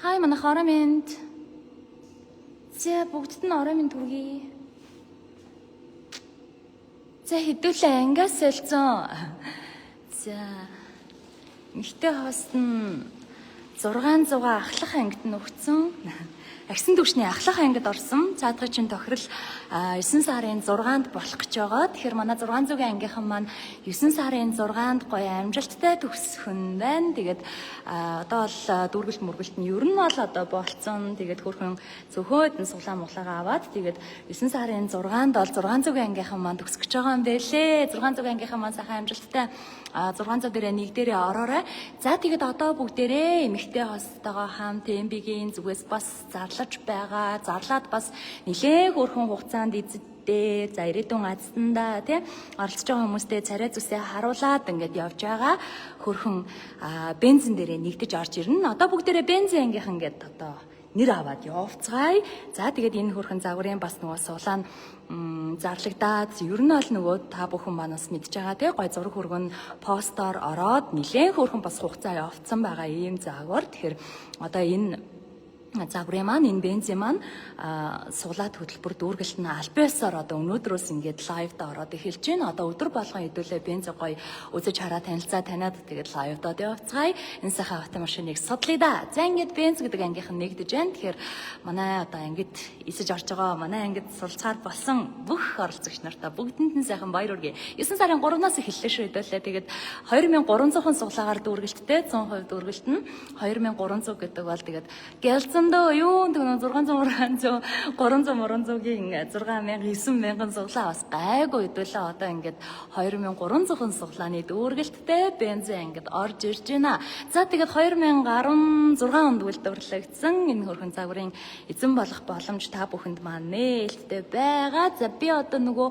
Хай манайх орой минь. За бүгдд нь орой минь түргий. За хэдүүлээ ангиас солилцсон. За нэгтэй хост нь 600 ахлах ангид нь өгцөн. Агсан түвшний ахлах ангид орсон. Цаадгын чинь тохирол 9 сарын 6-нд болох гэж байгаа. Тэгэхээр манай 600-ийн ангийнхан маань 9 сарын 6-нд гоё амжилттай төгсөх нь байна. Тэгээд одоо бол дүүргэлт мөргөлт нь ер нь бол одоо болцсон. Тэгээд хөрхөн зөвхөн суглаа муглаагаа аваад тэгээд 9 сарын 6-нд бол 600-ийн ангийнхан маань төгсөх гэж байгаа юм бэлээ. 600-ийн ангийнхан маань сайхан амжилттай 600 дээрээ нэг дээрээ ороорой. За тэгээд одоо бүгдээрээ эмэгтэй хостойгоо хамт эмбигийн зүгээс бас зарлаж байгаа. Зарлаад бас нэлээд хөрхөн хугацаанд эзэдээ за ирээдүйн азтанда тий оролцож байгаа хүмүүстэй царай зүсээ харуулад ингээд явж байгаа. Хөрхөн бензин дээрээ нэгдэж орж ирнэ. Одоо бүгдээрээ бензин ангийнхан ингээд одоо нэр аваад явцгаая. За тэгээд энэ хөрхөн загварын бас нөгөө суулаа зарлагдаад ер нь бол нөгөө та бүхэн манаас мэдж байгаа тий гой зураг хөргөн постоор ороод нэлээд хөрхөн бас хугацаа явцсан байгаа ийм загвар. Тэгэхээр одоо энэ загварын маань энэ бензин маань суглаад хөтөлбөр дүүргэлт нь альбиасаар одоо өнөөдрөөс ингээд лайвда ороод эхэлж байна. Одоо өдөр болгон хэдүүлээ бензин гоё үзэж хараа танилцаа таниад тэгээд лайвдод явцгаая. Энэ сайхан автомашиныг судлаа да. За ингээд бензин гэдэг ангийнхан нэгдэж байна. Тэгэхээр манай одоо ангид эсэж орж байгаа манай ангид суралцахаар болсон бүх оролцогч нартаа бүгдэнд нь сайхан баяр хүргэе. 9 сарын 3-наас эхэллээ шүү хэдүүлээ. Тэгээд 2300 суглагаар дүүргэлттэй 100% дүүргэлт нь 2300 гэдэг бол тэгээд гэлзэндөө юу тэгнэ 600 300-ийн 6000 9000 суглаа бас гайгүй хэдүүлээ. Одоо ингээд 2300 суглааны дүүргэлттэй бензин ангид орж ирж байна. За тэгээд 2016 онд үйлдвэрлэгдсэн энэ хөрхөн загварын эзэн болох боломж та бүхэнд маань нээлттэй байгаа. За би одоо нөгөө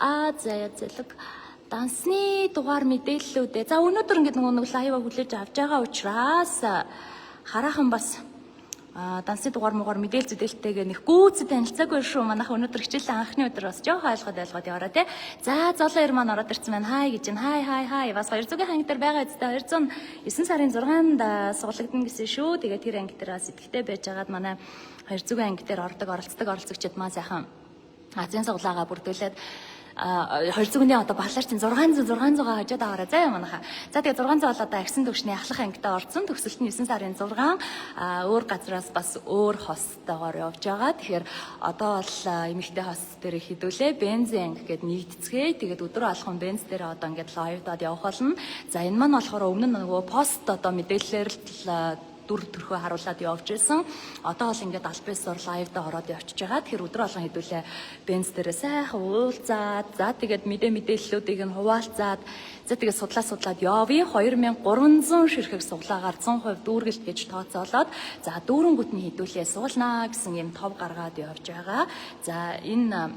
зэлэг дансны дугаар мэдээллүүдээ. За өнөөдөр ингээд нөгөө лайва хүлээж авч байгаа учраас хараахан бас дансны дугаар муугаар мэдээлэл зүйдэлтэйгээ нэг гүйцэд танилцаагүй шүү. Манайх өнөөдөр хичээлийн анхны өдөр бас жоох ойлгоод яваараа тий. За золоо ир маань ороод ирсэн байна. Хай гэж байна. Хай. Бас 200-ийн анги дээр байгаа эцтэй 209 сарын 6-нд суглагдана гэсэн шүү. Тэгээд тэр анги дээр бас идэвхтэй байж байгаад манай 200-ийн анги дээр оролцогчид маань сайхан Азийн суглаагаа бүрдүүлээд 200-ийн одоо балаар чинь 600 хажууд аваарай заа манайха. За тэгээ 600 бол одоо агсан төвшний ахлах ангидаа орсон. Төгсөлт нь 9 сарын 6 өөр газраас бас өөр хостойгоор явж байгаа. Тэгэхээр одоо бол эмэгтэй хост дээр хідүүлээ бензин анги гэд нэгдэцгээе. Тэгээд өдрөө алхам бенз дээр одоо ингээд лайвдад явах болно. За энэ маань болохоор өмнө нь нөгөө пост одоо мэдээлэлээр л дүр төрхөө харуулад явж ирсэн. Одоо бол ингээд альбиасаар лайвда ороод явчихж байгаа. Тэгэхээр өдөр болгон хэдүүлээ бенз дээрээ сайхан уулзаад за тэгээд мэдээллүүдийг нь хуваалцаад за тэгээд судлаад явъя. 2300 ширхэг суглаагаар 100% дүүргэлт гэж тооцоолоод за дүүрэнгүтний хэдүүлээ суулнаа гэсэн юм тов гаргаад явж байгаа. За энэ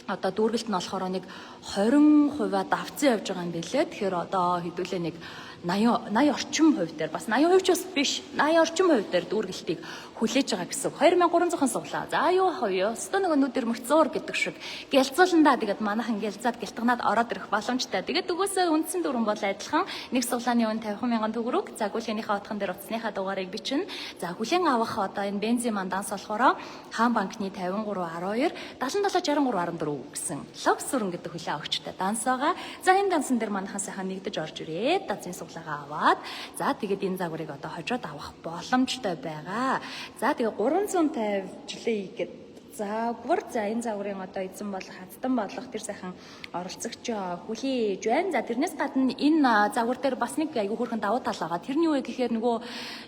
одоо дүүргэлт нь болохоор нэг 20% давцсан явж байгаа юм билээ. Тэгэхээр одоо хэдүүлээ нэг 80 орчим хувь дээр бас 80% ч бас биш 80 орчим хувь дээр дүүргэлтийг хүлээж байгаа гэсэн. 2300 суглаа. За юу хавь. Өстө нөгөө нүдэр мөхцөөр гэдэг шиг гэлцүүлэндаа тэгээд манайхан гэлзаад гэлтгнаад ороод ирэх боломжтой. Тэгээд дөгөөсөө үндсэн дүрэн бол адилхан. Нэг суглааны үн 50,000 төгрөг. За гүлхэнийхээ утхан дээр утасныхаа дугаарыг бичнэ. За хүлэн авах одоо энэ бензин манданс болохоор хаан банкны 5312 776314 гэсэн лог сүрэн гэдэг хүлэн авахчтай данс байгаа. За энэ дансан дээр манайхан сайхан нэгдэж орж ирээд дазын суглаагаа аваад за тэгээд энэ загварыг одоо хожоод авах боломжтой байгаа. За тэгээ 350 жилийн игээд загвар за энэ загварын одоо эзэн болох хадтан болох тэр сайхан оролцогч хүлээж байна. За тэрнээс гадна энэ загвар дээр бас нэг айгүй хөрхэн давуу тал байгаа. Тэрний үе гэхээр нөгөө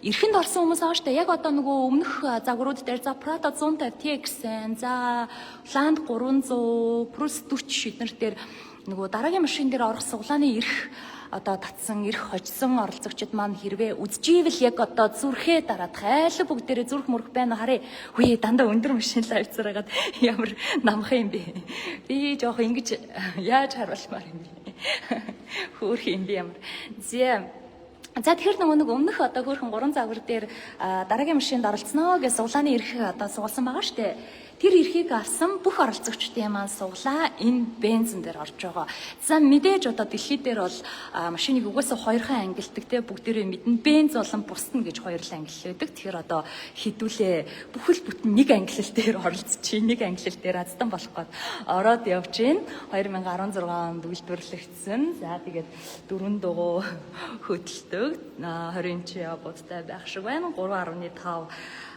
эрхэнд орсон хүмүүс байгаа шүү дээ. Яг одоо нөгөө өмнөх загварууд дээр за Prado 150 TX-эн за Land 300 Plus 40 шиднэр дээр нөгөө дараагийн машин дээр орох суглааны эрх одоо татсан эрх хожсон оролцогчид маань хэрвээ үзживэл яг одоо зүрхээ дараад хайлаа бүгдээрээ зүрх мөрөх байна харъя. Хөөе дандаа өндөр машин лайвцар хагаад ямар намх юм бэ. Би жоох ингэж яаж харуулмаар юм бэ. Хөөх юм би ямар. За тэгэхээр нэг өмнөх одоо хөөрхөн 3 загвар дээр дараагийн машинд оролцсноо гэж суглааны эрх одоо суулсан байгаа шүү дээ. Тэр эрхийг авсан бүх оролцогчдын маань суглаа энэ бензин дээр орж байгаа. За мэдээж одоо дэлхийд дээр бол машиныг угаасаа хоёрхан ангилдаг те бүгдээрээ мэднэ бенз болон бусна гэж хоёрлан ангиллдаг. Тэгэхээр одоо хідүүлээ бүхэл бүтэн нэг ангиллал дээр оролцож нэг ангиллал дээр аздан болох гээд ороод явж байна. 2016 онд үйлдвэрлэгдсэн. За тэгээд 4 дугуй хөдөлдөг 20 инчийн явуудтай байх шиг байна. 3.5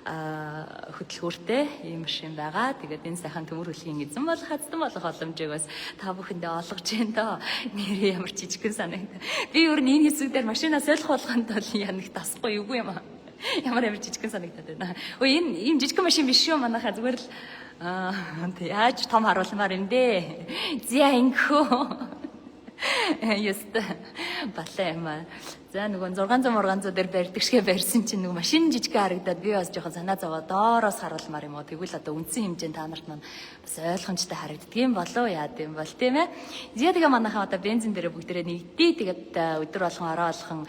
хөдөлгөөртэй ийм машин байгаа. Тэгээд энэ сайхан төмөр хөлгийн эзэн болох хаздан болох боломжийг бас та бүхэндээ олгож байна доо. Нэр ямар жижигхэн санагд. Би өөр энэ хэсэг дээр машинаа солих болгонд бол янаг тасахгүй юу юм аа. Ямар жижигхэн санагдаад байна. Өө энэ ийм жижигхэн машин биш шүү манайхаа зүгээр л яаж том харуулмаар юм дээ. Зя ингэхөө. Яст балаа юм аа. За нөгөө 600 дээр барьдаг шигэ барьсан чинь нөгөө машин жижиг харагдаад би бас жоохон санаа зовоо доороос харуулмаар юм уу. Тэгвэл одоо үндсэн хэмжээнд та нарт маань бас ойлгомжтой харагддаг юм болов яа гэм бол тийм ээ. Зя тэгээ манайхаа одоо бензин дээр бүгдээрээ нэгдээ тэгээд өдөр болгон ороо болгон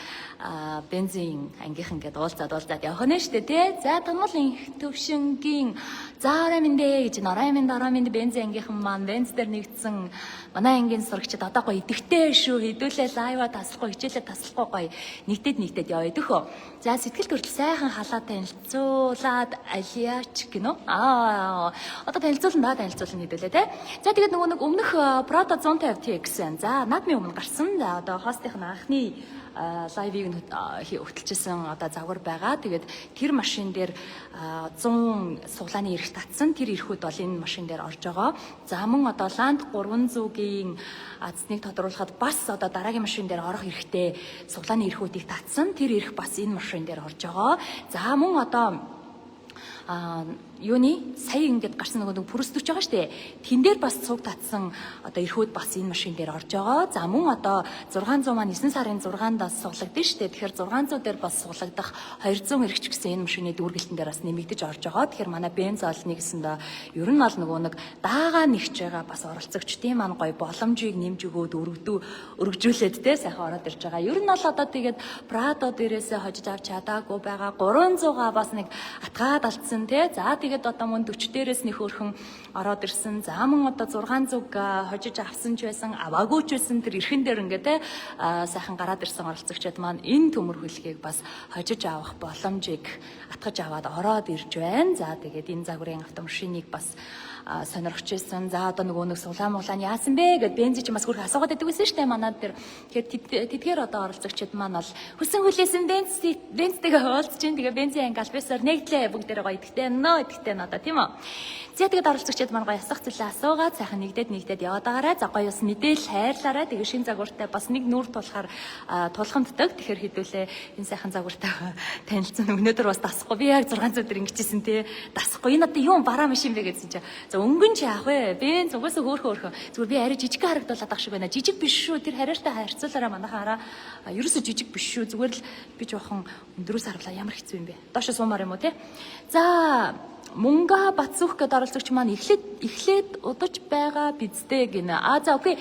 бензин ангийнхан гэдээ уулзаад явах нь штэ тий. За томол их төвшингийн заараа мэндэ гэж ороо мэнд бензин ангийнхан маань бенз дээр нэгдсэн манай ангийн сурагчид одоо гоё идэвхтэй шүү. Хэдүүлээ лайва таслахгүй хичээлээ таслахгүй гоё нэгдээд яваа идэх хөө. За сэтгэл төрөл сайхан халаа танилцуулаад алиач гинөө. Одоо танилцуулна хэдүүлээ те. За тэгээд нөгөө нэг өмнөх Prado 150 TX. За наадмын өмнө гарсан. За одоо хостын анхны лайвыг хөтөлчихсэн одоо загвар байгаа. Тэгээд тэр машин дээр 100 суглааны эрх татсан. Тэр эрхүүд бол энэ машин дээр орж байгаа. За мөн одоо Land 300-гийн азныг тодруулахад бас одоо дараагийн машин дээр орох эрхтэй суглааны эрхүүдийг татсан. Тэр эрх бас энэ машин дээр орж байгаа. За мөн одоо юуны сая ингээд гарсан нөгөө пүрсдэж байгаа штэ. Тэн дээр бас цуг татсан одоо эрхүүд бас энэ машин дээр орж байгаа. За мөн одоо 600 маань 9 сарын 6-аас суглагдсан штэ. Тэгэхээр 600 дээр бас суглагдах 200 эрхч гэсэн энэ машины дүүргэлтэн дээр бас нэмэгдэж орж байгаа. Тэгэхээр манай бенз олны гэсэндээ ер нь бол нөгөө нэг даага нэгж байгаа бас оролцогчдын маань гоё боломжийг нэмж өгөөд өргөжүүлээд те сайхан ороод ирж байгаа. Ер нь бол одоо тэгээд Prado дээрээсээ хожиж авч чадаагүй байгаа 300-га бас нэг атгаад алдсан те. За тэгээд одоо мөн 40 дээрээс нэг хөөрхөн ороод ирсэн. За мөн одоо 600 хожиж авсан ч байсан, аваагүй ч байсан тэр эрхэн дээр ингээд те сайхан гараад ирсэн оролцогчид маань энэ төмөр хөлгийг бас хожиж авах боломжийг атгаж аваад ороод ирж байна. За тэгээд энэ загварын автомашиныг бас сонирхож байсан. За одоо нөгөө нэг сулаан яасан бэ гэд бензин ч бас хөрх асуугаад байдаг байсан шүү дээ манад тэр. Тэгэхээр тэдгээр одоо оролцогчид маань бол хүсэн хүлээсэн бензтэйгээ хуваалцж чинь тэгээ бензин анги альбесаар нэгтлээ бүгдээрээ гоё идэхтэй одоо тийм үү. За тэгээд оролцогчид маань гоё асах зүйлээ асуугаад сайхан нэгдээд яваад байгаарай. За гоё бас мэдээл хайрлаарай. Тэгээ шин загвартай бас нэг нүур тулахаар тулхамддаг. Тэгэхээр хэдүүлээ энэ сайхан загвартай танилцсан. Өнөөдөр бас дасахгүй. Би яг 600 дээр ингэжсэн тий. Дасахгүй. Энэ одоо юу бараа машин бэ гэсэн чинь. За өнгөн чи яах вэ? Бенз угаасаа хөөхөн. Зүгээр би арай жижиг харагдуулаад ах шиг байна. Жижиг биш шүү. Тэр харьяартай харьцуулаараа манайхаараа ерөөсө жижиг биш шүү. Зүгээр л би жоохон өндөрөөс харуулаа ямар хэцүү юм бэ? Доошо суумаар юм уу тий? За Мунга Батсуух гэдэг оролцогч маань эхлээд удаж байгаа бидтэй гинэ. За окей.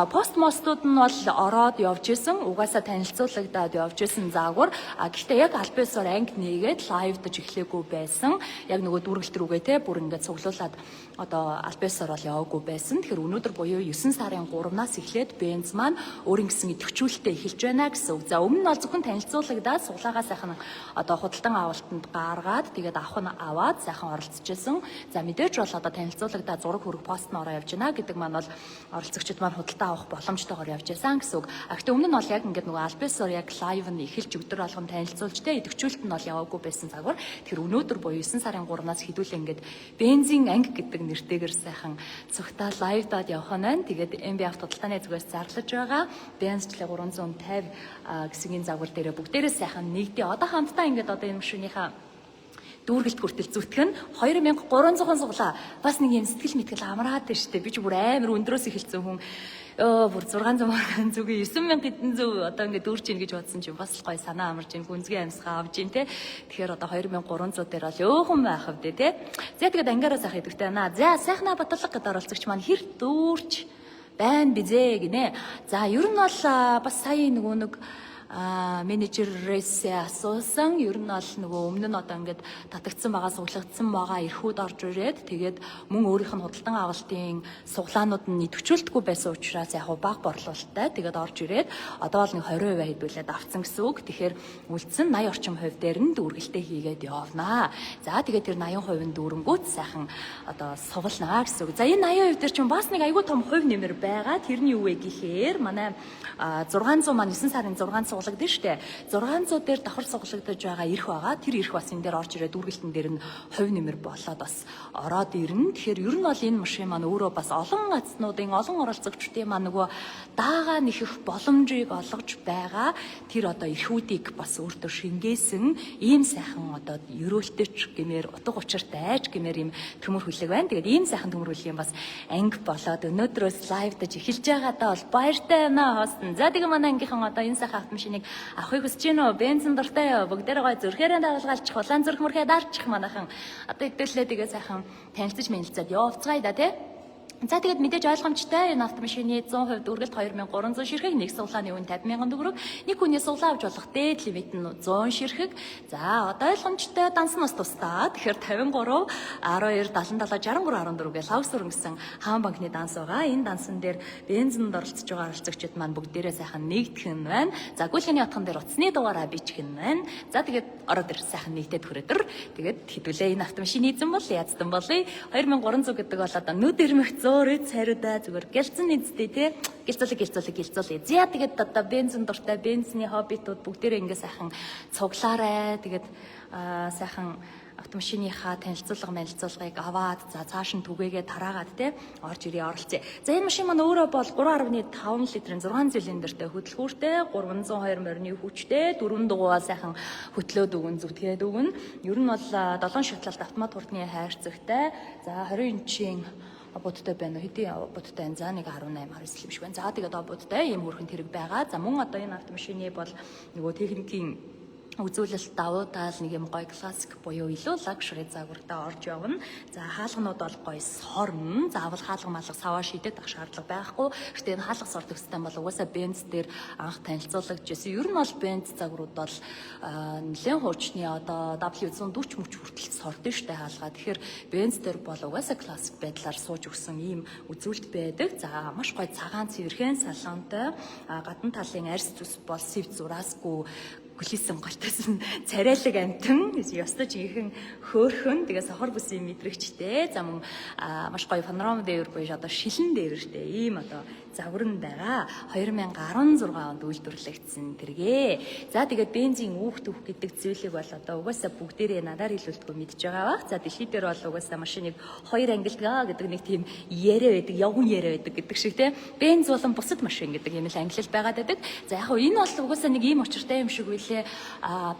Пост мостууд нь бол ороод явж исэн. Угаасаа танилцуулагдаад явж исэн загвар. Гэхдээ яг альбесоор анги нээгээд лайвдж эхлэегүй байсан. Яг нөгөө дүүргэлт рүүгээ те бүр ингээд цуглуулад одоо альбесоор бол яваагүй байсан. Тэгэхээр өнөөдөр буюу 9 сарын 3-наас эхлээд бенз маань өөрийн гэсэн идэвхжүүлэлтээ эхэлж байна гэсэн үг. За өмнө нь бол зөвхөн танилцуулагдаад суглаагаа сайхан одоо худалдан авалтанд гаргаад тэгээд авах нь аваад сайхан оролцожсэн. За мэдээж бол одоо танилцуулагдаад зураг хөрөг пост нь ороо явж байна гэдэг маань бол оролцогчид маань худалдаа авах боломжтойгоор явж байсан гэсэн үг. Гэхдээ өмнө нь бол яг ингээд нөгөө альбесоор яг лайв нь эхэлж өдөр болгон танилцуулж тэ идэвхжүүлэлт нь бол яваагүй байсан загвар. Тэгэхээр өнөөдөр буюу 9 сарын 3-наас хэдүүлээ ингээд бензин анги гэдэг нэртэйгээр сайхан цогтаа лайвдаад явах нь байна. Тэгээд MB авто худалдааны зүгээс зарлаж байгаа. Бензлээ 350 гэсэн энэ загвар дээрээ бүгдээрээ сайхан нэгдээ. Одоо хамтдаа ингээд одоо энэ машиныхаа дүүргэлт хүртэл зүтгэх нь 2300 суглаа. Бас нэг юм сэтгэл мэтгэл амраад байна шүү дээ. Би ч бүр амар өндрөөс эхэлсэн хүн. Бүр 600 зүгийн 9000 хэдэн зөв одоо ингээд дүүрч ийн гэж бодсон чинь бас гоё санаа амарч ийн гүнзгий амьсгаа авж ийн те. Тэгэхээр одоо 2300 дээр бол өөхэн байх вэ те. За тэгээд ангаараа сайхан идэвхтэй байна. За сайхнаа батлах гэдэг оролцогч маань хэр дүүрч байна бизээ гинэ. За ер нь бол бас сая нөгөө нэг менежерээс асуусан. Ер нь бол нөгөө өмнө нь одоо ингээд татагдсан байгаа, суглагдсан байгаа эрхүүд орж ирээд тэгээд мөн өөрийнх нь худалдан авалтын суглаанууд нь идэвхжүүлдэггүй байсан учраас яг бага борлуулалттай тэгээд орж ирээд одоо бол нэг 20% хэдүүлээд авцсан гэсэн үг. Тэгэхээр үлдсэн 80 орчим хувь дээр нь дүүргэлтээ хийгээд явнаа. За тэгээд тэр 80% нь дүүрэнгүүт сайхан одоо сугалнаа гэсэн үг. За энэ 80% дээр чинь бас нэг айгүй том хувь нэмэр байгаа. Тэрний юу вэ гэхээр манай 600 маань 9 сарын 6-нд суглагдсан шүү дээ. 600 дээр давхар суглагдаж байгаа эрх байгаа. Тэр эрх бас энэ дээр орж ирээд дүүргэлтэн дээр нь хувь нэмэр болоод бас ороод ирнэ. Тэгэхээр ер нь бол энэ машин маань өөрөө бас олон азнуудын, олон оролцогчдын маань нөгөө даага нэхэх боломжийг олгож байгаа. Тэр одоо эрхүүдийг бас өөртөө шингээсэн ийм сайхан одоо ерөөлтөч гэмээр утга учиртай айж гэмээр ийм төмөр хүлэг байна. Тэгээд ийм сайхан төмөр хүлгийн бас анги болоод өнөөдрөөс лайвдаж эхэлж байгаадаа бол баяртай байна хоосон. За тэгээ манай ангийнхан одоо энэ сайхан автомашиныг авахыг хүсэж байна уу? Бензин дуртай юу? Бүгдээрээ гой зүрхээрээ дагалгаалчих, улаан зүрх мөрхөө дарчих манайхан. Одоо хэдүүлээ тэгээ сайхан танилцаж мэлцээд явцгаая да тий. За тэгээд мэдээж ойлгомжтой энэ автомашины 100% дүүргэлт 2300 ширхэг, нэг суглааны үн 50,000 төгрөг, нэг хүний суглаа авч болох дээд лимит нь 100 ширхэг. За одоо ойлгомжтой данс нь бас тусдаа. Тэгэхээр 53 12 77 63 14 гэж лав сүрэнгэсэн хаан банкны данс байгаа. Энэ дансан дээр бензинд оролцож байгаа оролцогчид маань бүгдээрээ сайхан нэгдэх нь байна. За гүйлгэний утхан дээр утасны дугаараа бичих нь байна. За тэгээд ороод ир сайхан нэгдээд хүрээдэр. Тэгээд хэдүүлээ энэ автомашины эзэн бол яздан болъё. 2300 гэдэг бол одоо нүд ирмэх өөрөө цариудаа зүгээр гэлцэн эзтэй тий гэлцүүлээ. За тэгээд одоо бензин дуртай бензины хоббитууд бүгдээрээ ингээ сайхан цуглаарай. Тэгээд сайхан автомашиныхаа танилцуулгыг аваад за цааш нь түгээгээ тараагаад те орж ирээ оролцъё. За энэ машин маань өөрөө бол 3.5 литрийн 6 цилиндртэй хөдөлгөөртэй 302 морины хүчтэй 4 дугуй сайхан хөтлөөд өгөн зүтгээд өгөн. Ер нь бол 7 шатлалт автомат хурдны хайрцагтай. За 20 инчийн бодтой байна уу? Хэдийн бодтой энэ за нэг 18 19 биш байна. За тэгээд бодтой ийм хөрхөнд хэрэг байгаа. За мөн одоо энэ автомашины бол нөгөө техникийн үзүүлэлт давуу тал нэг юм гоё классик буюу илүү лакшери загвартай орж явна. За хаалганууд бол гоё сорно. Заавал хаалга малга саваа шидэт ах шаардлага байхгүй. Гэхдээ энэ хаалга сордог систем бол угаасаа бенз дээр анх танилцуулагдчихсэн. Ер нь бол бенз загварууд бол нэлээд хуучны одоо W140 мөч хүртэл сордсон штэ хаалгаа. Тэгэхээр бенз дээр бол угаасаа классик байдлаар сууж өгсөн ийм үзүүлэлт байдаг. За маш гоё цагаан цэвэрхэн салонтой. Гадна талын арьс зүс бол сэв зураасгүй хүлээсэн голтойсэн царайлаг амтан ёстой жинхэнэ хөөхөн тэгээ сохор бүсийн мэдрэгчтэй за мөн маш гоё панорама дээр буюу одоо шилэн дээртэй ийм одоо загвар нь байгаа 2016 онд үйлдвэрлэгдсэн тэргээ. За тэгээд бензин үүх төвх гэдэг зүйлийг бол одоо угаасаа бүгдээрээ надаар хэлүүлдэггүй мэдж байгаа бах. За дэлхий дээр бол угаасаа машиныг хоёр ангилгаа гэдэг нэг тийм яриа байдаг, явган яриа байдаг гэдэг шиг те. Бенз болон бусад машин гэдэг юм л ангилал байгаад байдаг. За яг энэ бол угаасаа нэг ийм учиртай юм шиг үлээ.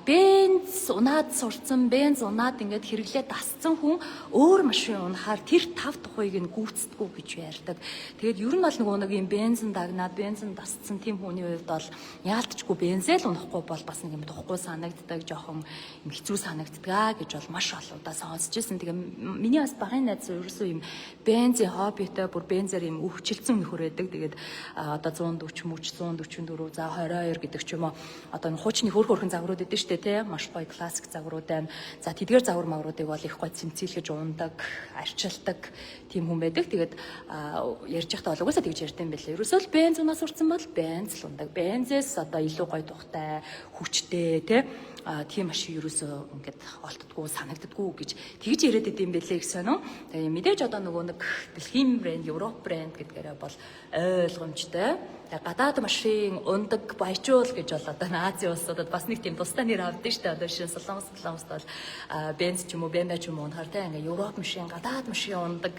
Бенз унаад сурцсан, бенз унаад ингээд хэрэглээ дасцсан хүн өөр машин унахаар тэр 5 тухайг нь гүйцэдэггүй гэж ярьдаг. Тэгээд ер нь бол нөгөө нэг юм бензин дагнаад бензин дасцсан тийм хүний хувьд бол яалтчгүй бензэл унахгүй бол бас нэг юм тухгүй санагддаг, жоохон хэцүү санагддаг гэж бол маш олоодаа сонсч ирсэн. Тэгээ миний бас багын найз ерөөсөө юм бензин хоббитой бүр бензэр юм өвчлцэн нөхөр байдаг. Тэгээд одоо 140 мөч 144 за 22 гэдэг ч юм уу одоо хуучны хөөрхөн загварууд эдэн штэ тий маш гоё классик загварууд байна. За тэдгээр загвар мавруудыг бол их гоё цэмцэлгэж ундаг, арчилдаг тийм хүн байдаг. Тэгээд ярьж байхдаа бол угаасаа тэгж ярьдсан байлээ. Ерөөсөө л бенз унаас урцсан бол бенз л ундаг. Бензээс одоо илүү гоё тухтай, хүчтэй тий тийм машин ерөөсөө ингээд олддоггүй санагддаггүй гэж тэгж яриад идэм байлээ гэсэн үү. Тэгээ мэдээж одоо нөгөө нэг дэлхийн брэнд, Европ брэнд гэдгээрээ бол ойлгомжтой. Тэгээ гадаад машин ундаг баячуул гэж бол одоо Азийн улсуудад бас нэг тийм тусдаа нэр авдаг шүү дээ. Одоо жишээ нь Солонгост бол бенз ч юм уу, BMW ч юм уу унахаар тэгээ ингээ Европ машин, гадаад машин ундаг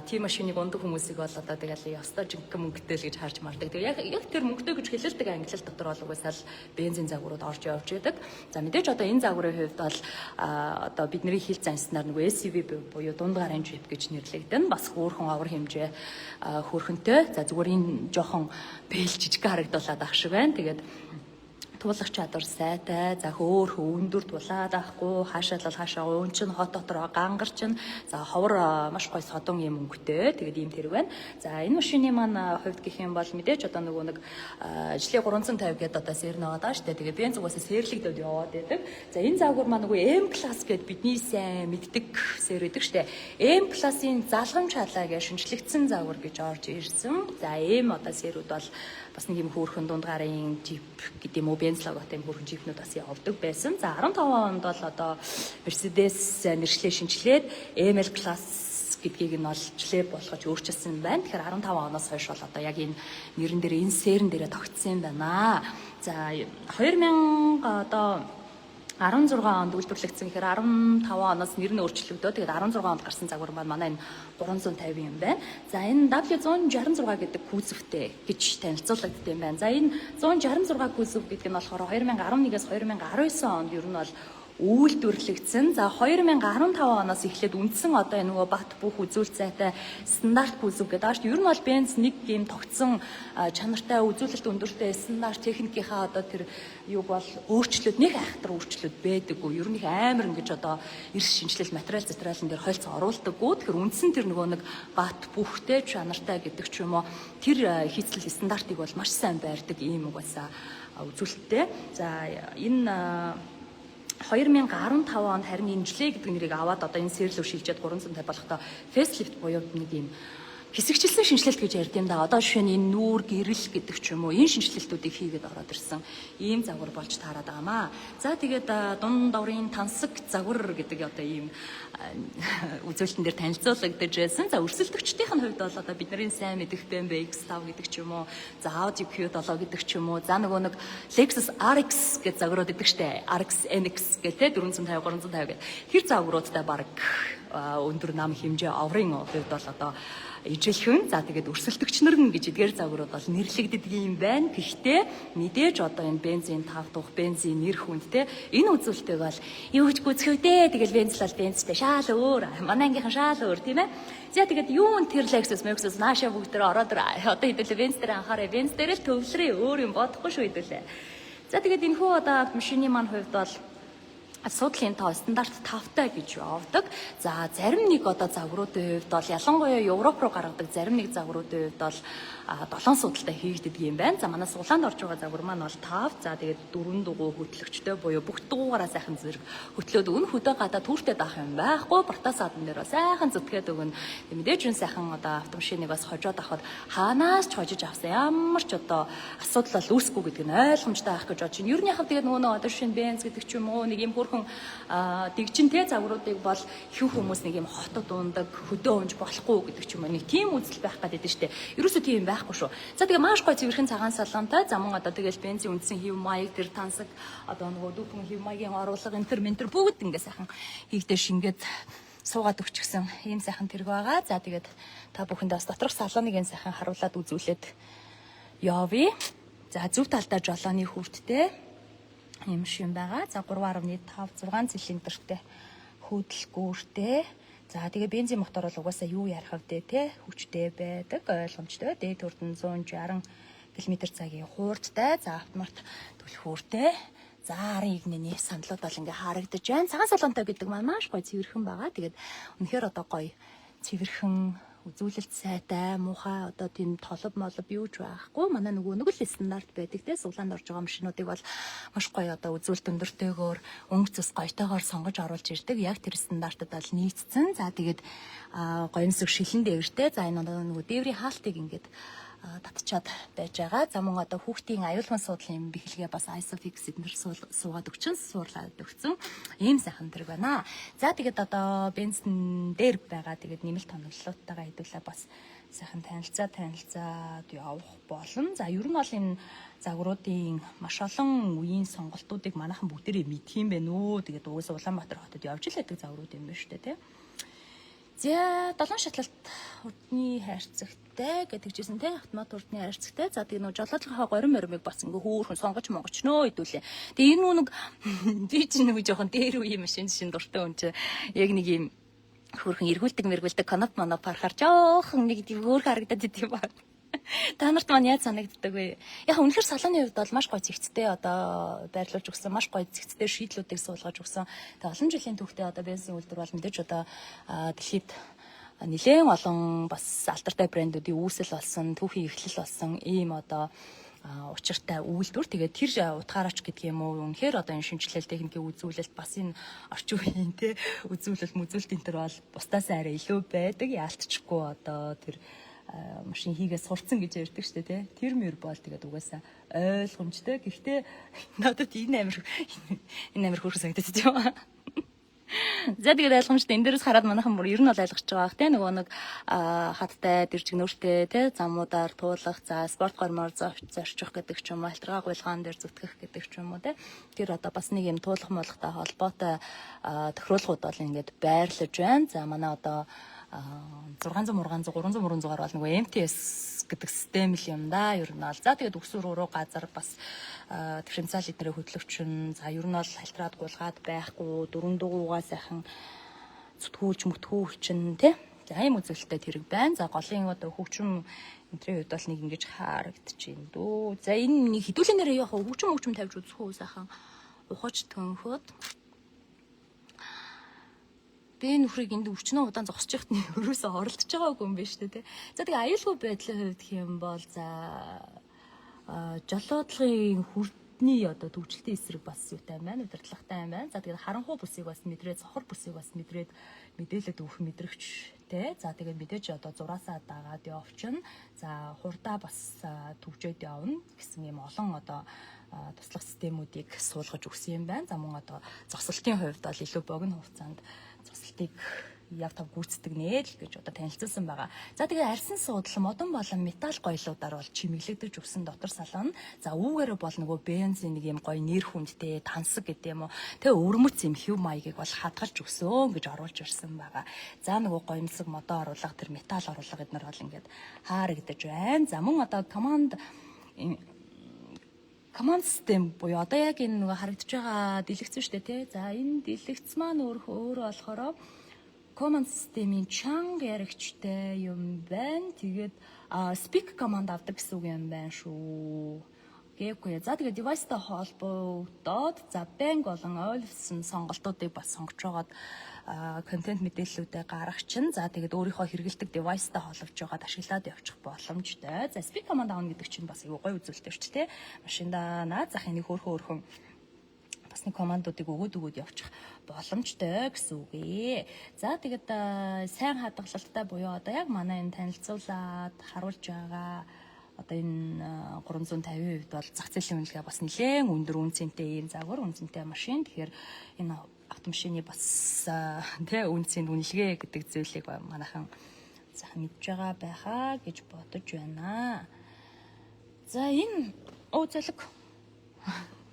тийм машиныг ундаг хүмүүсийг бол одоо тэгэл ёстой жинхэнэ мөнгөтэй л гэж харж мардаг. Тэгээ яг тэр мөнгөтэй гэж хэлэлдэг ангилал дотор бол угаасаа л бензин загварууд орж явж байдаг. За мэдээж одоо энэ загварын хувьд бол одоо бидний хил занснаар нэг SUV буюу дунд гарын джип гэж нэрлэгдэн бас хөөрхөн авар хэмжээ хөөрхөнтэй. За зүгээр энэ жоохон бэл жижиг харагдуулаад ах шиг байна. Тэгээд туулах чадвар сайтай. За хөөр өндөр тулаад авахгүй, хаашаа л хаашаа уун чин хот дотороо гангарч чин. За ховор маш гоё содон юм өнгөтэй. Тэгээд ийм тэрэг байна. За энэ машины маань хувьд гэх юм бол мэдээж одоо нөгөө нэг ажлын 350 гэдэг одоо сэр нэгаа даа штэ. Тэгээд бенз угаасаа сэрлэгдээд яваад байдаг. За энэ загвар маань нөгөө M class гэдэг бидний сайн мэддэг сэр гэдэг штэ. M class-ын залгамж халаа гэж шинжлэгдсэн загвар гэж орж ирсэн. За M одоо сэрүүд бол бас нэг юм хөөрхөн дунд гарын джип гэдэг юм уу бенз логотой юм хөөрхөн джипнүүд бас явдаг байсан. За 15 онд бол одоо Mercedes нэршлээ шинжилээд ML Plus гэдгийг нь олжлээ болгож өөрчилсөн байна. Тэгэхээр 15 оноос хойш бол одоо яг энэ нэрэн дээр энэ сэрэн дээрээ тогтсон юм байна. За 2000 одоо 16 онд үйлдвэрлэгдсэн гэхээр 15 оноос нэр нь өөрчлөгдөө. Тэгээд 16 онд гарсан загвар маань манай энэ 350 юм байна. За энэ W166 гэдэг кузовтэй гэж танилцуулагддаг юм байна. За энэ 166 кузов гэдэг нь болохоор 2011-ээс 2019 онд ер нь бол үйлдвэрлэгдсэн. За 2015 оноос эхлээд үндсэн одоо энэ нөгөө бат бүх үзүүлэлт зайтай стандарт кузов гэдэг. Ааш ер нь бол бенз нэг юм тогтсон чанартай үзүүлэлт өндөртэй стандарт техникийнхаа одоо тэр юу бол өөрчлөлт нэг айхтар өөрчлөлт байдаггүй. Ер нь их амар ингэж одоо эрс шинжилэл материал затралан дээр хольц оруулдаггүй. Тэгэхээр үндсэн тэр нөгөө нэг бат бүхтэй чанартай гэдэг ч юм уу тэр хийцэл стандартыг бол маш сайн байрдаг ийм угаасаа үзүүлэлттэй. За энэ 2015 онд харин инжлээ гэдэг нэрийг аваад одоо энэ сэрлөв шилжээд 350 болохдоо фейслифт буюу нэг юм хэсэгчлсэн шинжилэлт гэж ярьд юм да. Одоо жишээ нь энэ нүүр гэрэл гэдэг ч юм уу энэ шинжилэлтүүдийг хийгээд ороод ирсэн ийм загвар болж таарад байгаамаа. За тэгээд дунд даврын тансаг загвар гэдэг одоо ийм үзүүлэлтэн дээр танилцуулагдаж байсан. За өрсөлдөгчдийн хувьд бол одоо бидний сайн мэдэх BMW X5 гэдэг ч юм уу, за Audi Q7 гэдэг ч юм уу, за нөгөө нэг Lexus RX гэдэг загварууд гэдэг штэ. RX NX гэдэг 450 350 гэдэг. Тэр загваруудтай баг өндөр нам хэмжээ аврын хувьд бол одоо ижилхэн. За тэгээд өрсөлдөгч нар гэж эдгээр загварууд бол нэрлэгддэг юм байна. Гэхдээ мэдээж одоо энэ бензин 5 дух бензин нэр хүнд те энэ үзүүлэлтийг бол юу гэж гүцхэвдээ тэгэл бензлал бензтэй шаал өөр манай ангийнхан шаал өөр тийм ээ. За тэгээд юун тэр Lexus Maxus нааша бүгд тэр ороод одоо хэдүүлээ бенз дээр анхаарай бенз дээр л төвлөрөө өөр юм бодохгүй шүү хэдүүлээ. За тэгээд энэ хүү одоо машины маань хувьд бол асуудлын тоо стандарт 5-тай гэж явдаг. За зарим нэг одоо загваруудын хувьд бол ялангуяа Европ руу гаргадаг зарим нэг загваруудын хувьд бол 7 судалтай хийгддэг юм байна. За манай сулаанд орж байгаа загвар маань бол 5. За тэгээд 4 дугуй хөтлөгчтэй буюу бүх дугуйгаараа сайхан зэрэг хөтлөөд өгнө. Хөдөө гадаа түүртэй даах юм байхгүй. Бартасаадан дээр сайхан зүтгээд өгнө. Мэдээж энэ сайхан одоо автомашиныг бас хожоод авахд хаанаас ч хожиж авсан ямар ч одоо асуудал бол үүсэхгүй гэдэг нь ойлгомжтой байх гэж бодож байна. Ер нь яхав тэгээд нөгөө одоо шинэ бенз гэдэг ч юм уу нэг юм дэгжинтэй загваруудыг бол их хүмүүс нэг юм хотод ундаг хөдөө унж болохгүй гэдэг ч юм уу нэг тийм үзэл байх гэдэг штеп. Ерөөсөө тийм байхгүй шүү. За тэгээ маш гоё цэвэрхэн цагаан салонтой за мөн одоо тэгэл бензин үндсэн хэв маяг тэр тансаг одоо нөгөө дүүхэн хэв маягийн оруулга энэ төр ментер бүгд ингээ сайхан хийгдээ шингээд суугаад өгчихсэн ийм сайхан тэрэг байгаа. За тэгээд та бүхэндээ бас доторх салоныг энэ сайхан харуулад үзүүлээд явъя. За зөв талдаа жолооны хүрттэй юм шиг байгаа. За 3.5 6 цилиндртэй хөдөлгөөртэй. За тэгээ бензин мотор бол угаасаа юу ярих вэ те хүчтэй байдаг ойлгомжтой. Дээд хүрдэн 160 км/цагийн хуурдтай. За автомат түлхүүртэй. За арын игнэний саналууд бол ингээ харагдаж байна. Цагаан салонтой гэдэг маань маш гоё цэвэрхэн байгаа. Тэгээд үнэхээр одоо гоё цэвэрхэн үзүүлэлт сайтай муухай одоо тийм толб молб юуж байхгүй манай нөгөө нэг л стандарт байдаг те сулаанд орж байгаа машинуудыг бол маш гоё одоо үзүүлэлт өндөртэйгээр өнгө цус гоётойгоор сонгож оруулж ирдэг яг тэр стандартад бол нийцсэн. За тэгээд гоёмсог шилэн дээвэртэй за энэ нөгөө дээврийн хаалтыг ингээд татчаад байж байгаа. За мөн одоо хүүхдийн аюулгын суудлын бэхлэгээ бас Isofix эднэр суугаад өгчин суурлаад өгсөн. Ийм сайхан тэрэг байна. За тэгээд одоо бензин дээр байгаа тэгээд нэмэлт тоноглолтойгоо хэдүүлээ бас сайхан танилцаад явах болно. За ер нь бол энэ загваруудын маш олон үеийн сонголтуудыг манайхан бүгдээрээ мэдх юм байна өө. Тэгээд угаасаа Улаанбаатар хотод явж л байдаг загварууд юм байна шүү дээ тий. За 7 шатлалт урдны хайрцагтай гэдэг чийсэн тий автомат урдны хайрцагтай. За тэгээ нөө жолоодынхаа горин моримыг бас ингээ хөөхөн сонгож монгочноо хэдүүлээ. Тэгээ энэ нүг би ч нэг жоохон дээр үе машин шин дуртай хүн чи яг нэг юм хөөхөн эргүүлдэг мэргүүлдэг канап манап парахаар жоохон нэг тийм хөөх харагдаад идэв ба. Та нарт маань яаж санагддаг вэ? Яг үнэхээр салааны хувьд бол маш гоё зэгцтэй одоо байрлуулж өгсөн, маш гоё зэгцтэй шийдлүүдийг суулгаж өгсөн. Тэгээ олон жилийн түүхтэй одоо бизнесийн үйлдвэр бол мэдээж одоо дэлхийд нэлээд олон бас алдартай брэндүүдийн үүсэл болсон, түүхийн эхлэл болсон ийм одоо учиртай үйлдвэр. Тэгээд тэр утгаараач гэдг юм уу? Үнэхээр одоо энэ шинжилэл техникийн үзүүлэлт бас энэ орчин үеийн те үзүүлэлт энэ төр бол бусдаас арай илүү байдаг. Яалтчгүй одоо тэр машин хийгээ сурцсан гэж ярьдаг шүү дээ, тий. Тэр мөр бол тэгээд угаасаа ойлгомжтой. Гэхдээ надад энэ амир хөрх санагдаж байна. За тэгээд ойлгомжтой. Энэ дээрээс хараад манайхан бүр ер нь бол ойлгож байгаа бах, тий. Нөгөө нэг хаттай, дэржиг нөртэй, тий. Замуудаар туулах, за спорт гормоор зорчих гэдэг ч юм уу, альтргаа гуйлгаан дээр зүтгэх гэдэг ч юм уу, тий. Тэр одоо бас нэг юм туулах молхтой холбоотой тохируулгууд бол ингээд байрлаж байна. За манай одоо 600 300 300 гаруй бол нөгөө MTS гэдэг систем л юм да. Ер нь бол за тэгээд өксөр уруу газар бас дифференциал эднэрээ хөтлөгчн. За ер нь бол хальтраад гулгаад байхгүй, дөрөв дугуугаа сайхан зүтгүүлж мөтгүүлчин тий. За ийм үзүүлэлттэй тэрэг байна. За голын одоо хөгжим энтрийн хувьд бол нэг ингэж харагдчихээн дөө. За энэ нэг хідүүлэн нэрээ яг хөгжим тавьж үзэх үү сайхан ухаж төнхөд. Би нөхрийг энд өвчнөө удаан зогсож яхад нь өрөөсөө оролдож байгаагүй юм байна шүү дээ. За тэгээ аюулгүй байдлын хувьд гэх юм бол за жолоодлагын хүрдний одоо төвчлөлтийн эсрэг бас юутай байна, удирдлагатай байна. За тэгээд харанхуй бүсийг бас мэдрээд, сохор бүсийг бас мэдрээд мэдээлэл өгөх мэдрэгчтэй. За тэгээд мэдээж одоо зураасаа дагаад явчихна. За хурдаа бас төвжээд явна гэсэн юм олон одоо туслах системүүдийг суулгаж өгсөн юм байна. За мөн одоо зогсолтын хувьд бол илүү богино хугацаанд зогсолтыг яв тав гүйцэтгэнэ л гэж одоо танилцуулсан байгаа. За тэгээ арьсан суудлал модон болон металл гоёлуудаар бол чимэглэгдэж өгсөн дотор салон. За үүгээрээ бол нөгөө бензин нэг юм гоё нэр хүндтэй тансаг гэдэг юм уу. Тэгээ өрмөц юм хев маягийг бол хадгалж өгсөн гэж оруулж ирсэн байгаа. За нөгөө гоёмсог модоо оруулах тэр металл оруулах эднэр бол ингээд хаарагдаж байна. За мөн одоо command system буюу одоо яг энэ нөгөө харагдаж байгаа дэлгэцэн шүү дээ тий. За энэ дэлгэц маань өөрөө болохоор command system-ийн чанга яригчтай юм байна. Тэгээд speak command авдаг гэсэн үг юм байна шүү. Гэвгүй. За тэгээд device-тай холбогдоод за bank болон ойлгосон сонголтуудыг бас сонгож байгаад контент мэдээллүүдээ гаргах чинь за тэгээд өөрийнхөө хэрэгэлдэг device-тай холбож байгаад ашиглаад явчих боломжтой. За speak command аавна гэдэг чинь бас аюу гой үзүүлэлт шүү дээ. Машинда наад захын нэг хөөрхөн бас нэг командуудыг өгөөд явчих боломжтой гэсэн үг ээ. За тэгээд сайн хадгалалттай буюу одоо яг манай энэ танилцуулаад харуулж байгаа одоо энэ 350% бол зах зээлийн үнэлгээ бас нэлээд өндөр үнцэнтэй ийм загвар үнцэнтэй машин. Тэгэхээр энэ автомашины бас тэ үнцийн үнэлгээ гэдэг зүйлийг манайхан сайхан мэдж байгаа байхаа гэж бодож байна. За энэ золиг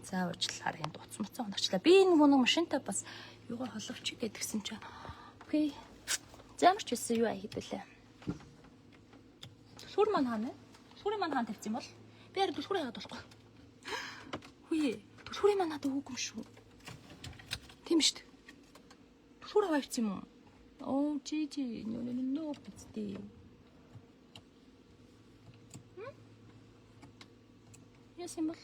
за уучлаарай энэ дуцмцсан оногчлаа. Би энэ нэг машинтай бас юугаар холовчих гэдгсэн чинь. Окей. Замарч байсан юу хийдүүлээ. Түлхүүр маань хаана вэ? Түлхүүрийн маань хаана тавьсан бол? Би харин түлхүүрээ яагаад болохгүй. Хүйе, түлхүүрийн маань надад өгөөгүй юм шүү. Тийм шүү дээ. Түлхүүр авчихсан юм уу? Оо жи нөө бицтэй. Яасан бол?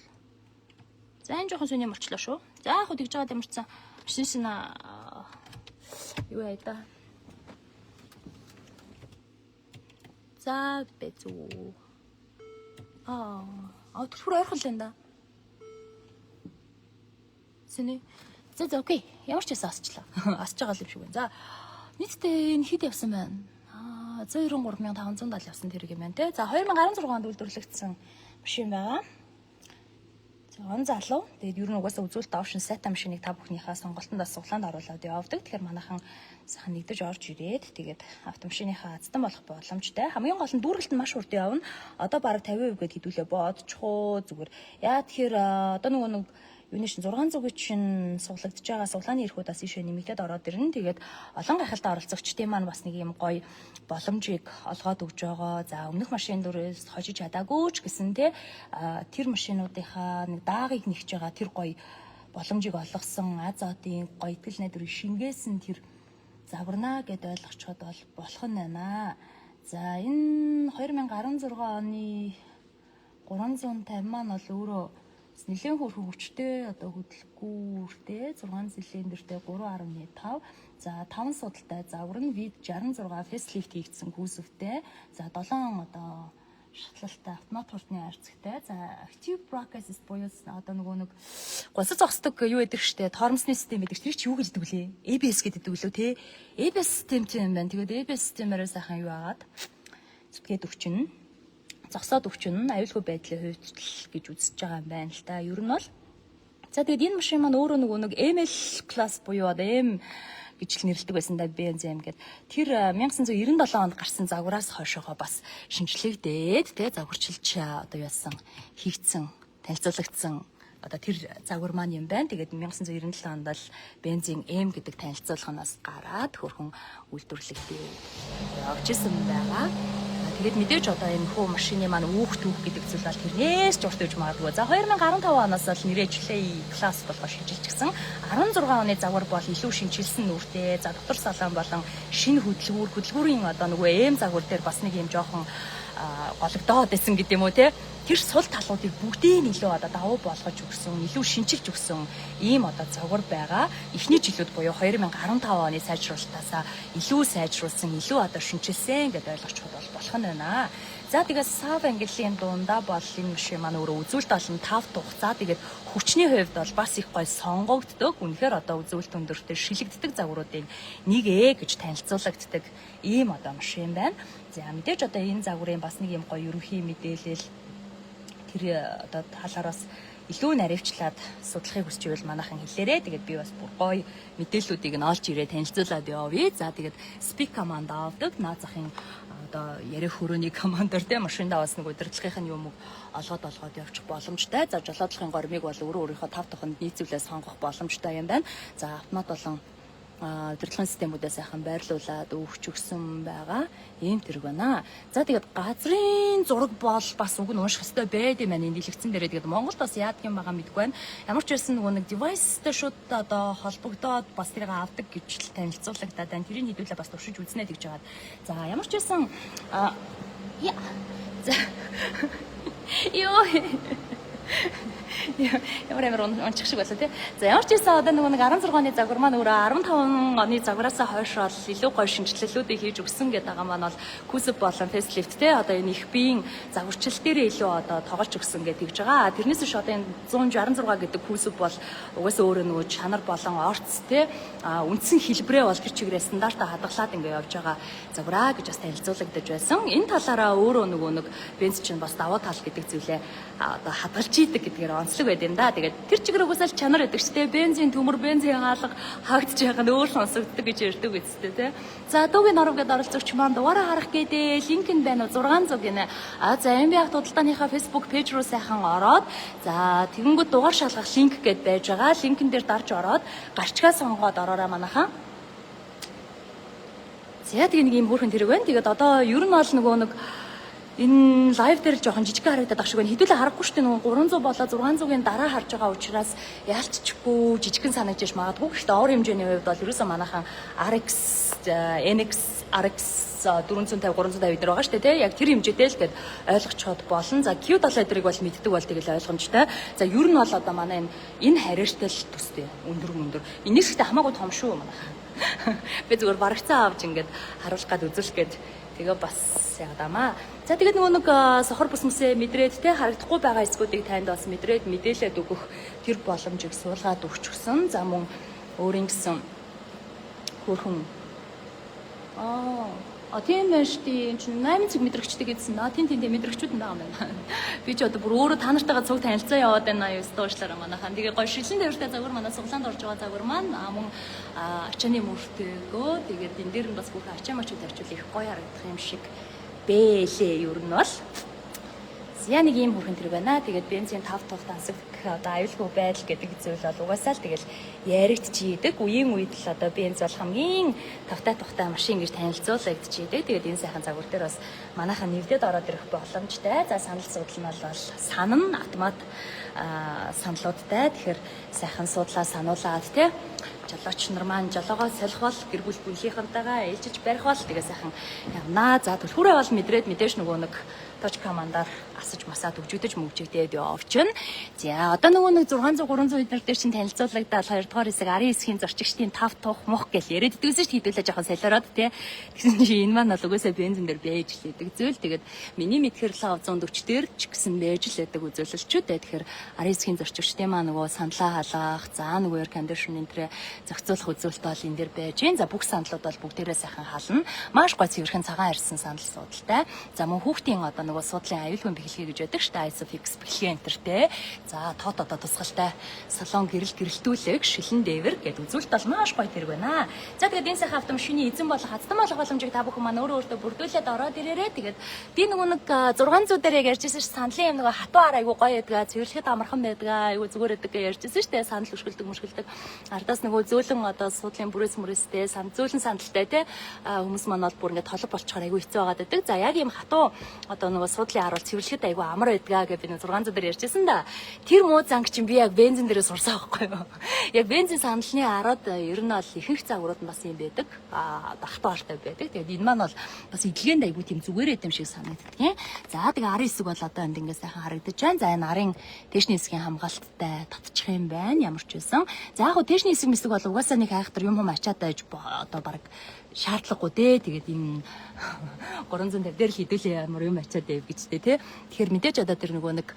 За энэ жоохон сони болчлоо шүү. За яг хөө тэгж байгаа дэмэрсэн. Машин юу яа да. За бэзүү. Түлхүүр ойрхон л энэ да. Сэний. За окей. Ямар ч байсан асчлаа. Асч байгаа л юм шиг байна. За нийтдээ энэ хэд явсан байна? 193,570 явсан тэрэг юм байна те. За 2016 онд үйлдвэрлэгдсэн машин байгаа. Он залуу. Тэгээд ер нь угаасаа үзүүлэлт option SATA машиныг та бүхнийхээ сонголтонд бас суглаанд оруулаад явдаг. Тэгэхээр манайхан сайхан нэгдэж орж ирээд тэгээд автомашиныхаа аздан болох боломжтой. Хамгийн гол нь дүүргэлт нь маш урд явна. Одоо бараг 50% гээд хэдүүлээ бодчихоо зүгээр. Яа тэгэхээр одоо нөгөө нэг юуны шин 600-ийн шин суглагдж байгаа суглааны эрхүүдээс ишээ нэмэгдээд ороод ирнэ. Тэгээд олон гахалтай оролцогчдын маань бас нэг юм гоё боломжийг олгоод өгж байгаа. За өмнөх машин дөрөөс хожиж чадаагүй ч гэсэн тэр машинуудынхаа нэг даагийг нэгж байгаа тэр гоё боломжийг олгосон азотын гоё итгэл найдварыг шингээсэн тэр заварна гэд ойлгочиход бол болох нь байна. За энэ 2016 оны 350 маань бол өөрөө нэлээд хөрхөн хүчтэй одоо хөдөлгөөртэй 6 цилиндртэй 3.5. За 5 судалтай загвар нь вид 66 фейслифт хийгдсэн кузовтэй. За 7 одоо шатлалтай автомат хурдны арцагтай. За active brake assist буюу одоо нэг гусар зогсдог юу гэдэг штэ тоормсны систем гэдэг. Тэр чи юу гэдэг вүлээ? ABS гэдэг лөө те. ABS системтэй юм байна. Тэгээд ABS системээрээ сайхан юу агаад зүтгээд өвчин зогсоод өвчин аюулгүй байдлын хувьд гэж үзэж байгаа юм байна л та. Ер нь бол за тэгээд энэ машин маань өөрөө нэг ML class буюу одоо M гэж нэрлэдэг байсан да BNZM гэдэг. Тэр 1997 онд гарсан загвараас хойшоогоо бас шинжилэгдээд тэгээ загварчилж одоо яасан хийгдсэн танилцуулагдсан одоо тэр загвар маань юм байна. Тэгээд 1997 онд бол бензин M гэдэг танилцуулганаас гараад хөрхөн үйлдвэрлэгдээ явж исэн байгаа. Тэгээд мэдээж одоо энэ хөө машины маань үүх түүх гэдэг зүйл бол тэрнээс ч урт үж магадгүй. За 2015 оноос л нэрээжлээ класс болгоо шинжилчихсэн. 16 оны загвар бол илүү шинжилсэн нүртэй. За дотор салаан болон шинэ хөдөлгүүрийн одоо нөгөө загвар дээр бас нэг юм жоохон гологдоод байсан гэдэг юм уу те. Тэр сул талуудыг бүгдийг илүү одоо давуу болгож өгсөн, илүү шинжилж өгсөн ийм одоо загвар байгаа. Эхний жилүүд буюу 2015 оны сайжруулалтаасаа илүү сайжруулсан, илүү одоо шинжилсэн гэдээ ойлгочиход болох нь байна. За тэгээд SAV ангиллын дундаа бол энэ машин маань өөрөө үзүүлэлт олон 5 дух. За тэгээд хүчний хувьд бол бас их гой сонгогддог. Үнэхээр одоо үзүүлэлт өндөртэй шилэгддэг загваруудыг нэгэ гэж танилцуулагддаг ийм одоо машин байна. За мэдээж одоо энэ загварын бас нэг юм гой ерөнхий мэдээлэл тэр одоо талаараас илүү наривчлаад судлахыг хүсч байвал манайхан хэлээрээ. Тэгээд би бас бүр гоё мэдээллүүдийг нь олж ирээ танилцуулаад явъя. За тэгээд speak command авдаг. Наад захын одоо ярих хөрөөний командор те машиндаа бас нэг удирдлагын юм олгоод явчих боломжтой. За жолоодлогын гормыг бол өөрийнхөө 5 туханд нийцүүлээ сонгох боломжтой юм байна. За автомат болон удирдлагын системүүдээ сайхан байрлуулад өгч өгсөн байгаа. Ийм тэрэг байна. За тэгээд газрын зураг бол бас уг нь унших хэрэгтэй байд юм байна. Энд дэлгэцэн дээрээ тэгээд Монголд бас яадаг юм байгаа мэдгүй байна. Ямар ч байсан нөгөө нэг девайстай шууд одоо холбогдоод бас тэрийг авдаг гэж танилцуулагдаад байна. Тэрийг хэдүүлээ бас туршиж үзнэ гэж байгаа. За ямар ч байсан ямар унчих шиг болоо тий. За ямар ч байсан одоо нэг 16 оны загвар маань өөрөө 15 оны загвараас хойш бол илүү гоё шинжилгэлүүдийг хийж өгсөн гэдэг байгаа маань бол кузов болон фейслифт тий. Одоо энэ их биеийн загварчил дээр илүү одоо тоглож өгсөн гэж тэгж байгаа. Тэрнээс биш одоо энэ 166 гэдэг кузов бол угаасаа өөрөө нөгөө чанар болон орц тий. Үндсэн хэлбэрээ бол тэр чигээрээ стандартаа хадгалаад ингэ явж байгаа загвараа гэж бас танилцуулагдаж байсан. Энэ талаараа өөрөө нөгөө нэг бенз чинь бас давуу тал гэдэг зүйлээ одоо хадгалж идэг гэдгээр онцлог байд юм да. Тэгээд тэр чигээр угсаал чанар гэдэг ч тийм бензин төмөр бензин хаалга хаагдж байгаа нь өөр сонсогддог гэж ярьдаг үстэй тийм. За дүүгийн норвгээд оролцогч маань дугаараа харах гэдэг линк нь байна уу 600 гинэ. За MBA худалдааныхаа Facebook пэйж руу сайхан ороод за тэгэнгүүт дугаар шалгах линк гэдээ байж байгаа. Линкэн дээр дарж ороод гарчгаа сонгоод ороорой манайхаа. За тэгээ нэг юм хөөрхөн тэрэг байна. Тэгээд одоо ер нь бол нөгөө нэг энэ лайв дээр жоохон жижигхэн харагдаад ах шиг байна. Хэдүүлээ харахгүй шүү дээ. Нөгөө 300 болоо 600-ийн дараа харж байгаа учраас яалтчихгүй жижигхэн санагдаж магадгүй. Гэхдээ ор хэмжээний хувьд бол ерөөсөө манайхан RX, NX, RX 450 350 дээр байгаа шүү дээ тий. Яг тэр хэмжээтэй л гээд ойлгочиход болно. За Q70-ыг бол мэддэг бол тэгэл ойлгомжтой. За ер нь бол одоо манай энэ харьяартай л төстэй өндөр. Энэс ихтэй хамаагүй том шүү манайхан. Би зүгээр барагцаа авч ингээд харуулах гад үзүүлэх гээд тэгээ бас ягдаамаа. За тэгээд нөгөө нэг сохор бус мөсөө мэдрээд те харагдахгүй байгаа эсгүүдийг танд бас мэдрээд мэдээлэлд өгөх тэр боломжийг суулгаад өгчихсөн. За мөн өөрийн гэсэн хөрхөн тийм байна шүү дээ. Энд чинь 8 цаг мэдрэгчтэй гэдсэн. Тийм мэдрэгчүүд нь байгаа юм байна. Би ч одоо бүр өөрөө та нартайгаа цуг танилцаа яваад байна юу стуушлаараа манайхан. Тэгээ гоё шилэн дээртэй загвар манай суглаанд орж байгаа загвар маань мөн ачааны мөртөөгөө тэгээд энэ дээр нь бас бүх ачаа мачууд тавьчвал их гоё харагдах юм шиг бэлээ ер нь бол. яа нэг ийм хүрхэн тэр байна. Тэгээд бензин 5 тух тансаг одоо аюулгүй байдал гэдэг зүйл бол угаасаа л тэгэл яригдчихийдэг. Үеийн үед л одоо бенз бол хамгийн тавтай машин гэж танилцуулагдчихийдэг. Тэгээд энэ сайхан загвар дээр бас манайхан нэвдэд ороод ирэх боломжтой. За санал судал нь бол санана автомат саналуудтай. Тэгэхээр сайхан судлаа сануулаад тий жолооч нар маань жолоогоо солих бол гэр бүл бүлийнхэнтэйгээ ээлжиж барих бол тэгээ сайхан явнаа. За түлхүүрээ бол мэдээж нөгөө нэг точ командаар асаж масаад өгжөгдөж мөгжигдээд явчихна. За одоо нөгөө нэг 600 300 эднэр дээр чинь танилцуулагдаад 2 дугаар хэсэг арын хэсгийн зорчигчдын 5 тух мох гэж яриад дэгсэн шүү дээ, хэдүүлээ жоохон солиороод тий. Тэгсэн чинь энэ маань бол угаасаа бензин дээр байж л идэг зүйл. Тэгээд миний мэдхээр л 140 дээр ч гэсэн байж л идэг үзүүлэлчүүд. Тэгэхээр арын хэсгийн зорчигчдын маань нөгөө саналаа халаах, за нөгөө air conditioning энэ зохицуулах үзүүлэлт бол энэ дээр байж гин. За бүх саналууд бол бүгдээрээ сайхан хална. Маш гой цэвэрхэн цагаан арьсан санал судалтай. За мөн хүүхдийн одоо нөгөө судлын аюулгүй бэлгэлгээ гэж байдаг шүү дээ. ISOFIX бэлгэлгээ энтертэй. За тод одоо тусгалтай салон гэрэлтүүлэг шилэн дээвэр гэдэг үзүүлэлт бол маш гоё тэрэг байна. За тэгээд энэ сайхан автомашины эзэн болох хацдан болох боломжийг та бүхэн маань өөрөө бүрдүүлээд ороод ирээрээ. Тэгээд би нөгөө нэг 600 дээр яг ярьжсэн ш саналын юм нөгөө хатуу ар айгу гоё байдаг. Цэвэрлэхэд амархан байдаг. Айгу зүгээр байдаг гэж ярьжсэн шүү дээ. Санал мөшгөлдөг. Ардаас нөгөө зөөлөн одоо суудлын бүрээстэй зөөлөн сандалтай тий хүмүүс маань бол бүр ингээд толб болчихоор айгу хэцүү байгаад байдаг. За яг ийм хатуу одоо нөгөө суудлын ар бол цэвэрлэхэд айгу амар байдгаа гэж би 600 дээр ярьжсэн да. Тэр муу занг чинь би яг бензин дээрээ сурсан байхгүй юу. Яг бензин саналны араад ер нь бол ихэнх загварууд нь бас юм байдаг. Хатуу артай байдаг. Тэгээд энэ маань бол бас эдлгээнд айгу тийм зүгээр эдэм шиг санагддаг тийм. За тэгээ арын хэсэг бол одоо энд ингээд сайхан харагдаж байна. За энэ арын тэшний хэсгийн хамгаалттай татчих юм байна. Ямар ч байсан. За яг тэшний хэсэг мэсэг бол угаасаа нэг хайхтар юм ачаад байж одоо баг шаардлагагүй дээ. Тэгээд энэ 350 дээр л хідүүлээ ямар юм ачаад байв гэжтэй тий. Тэгэхээр мэдээж одоо тэр нөгөө нэг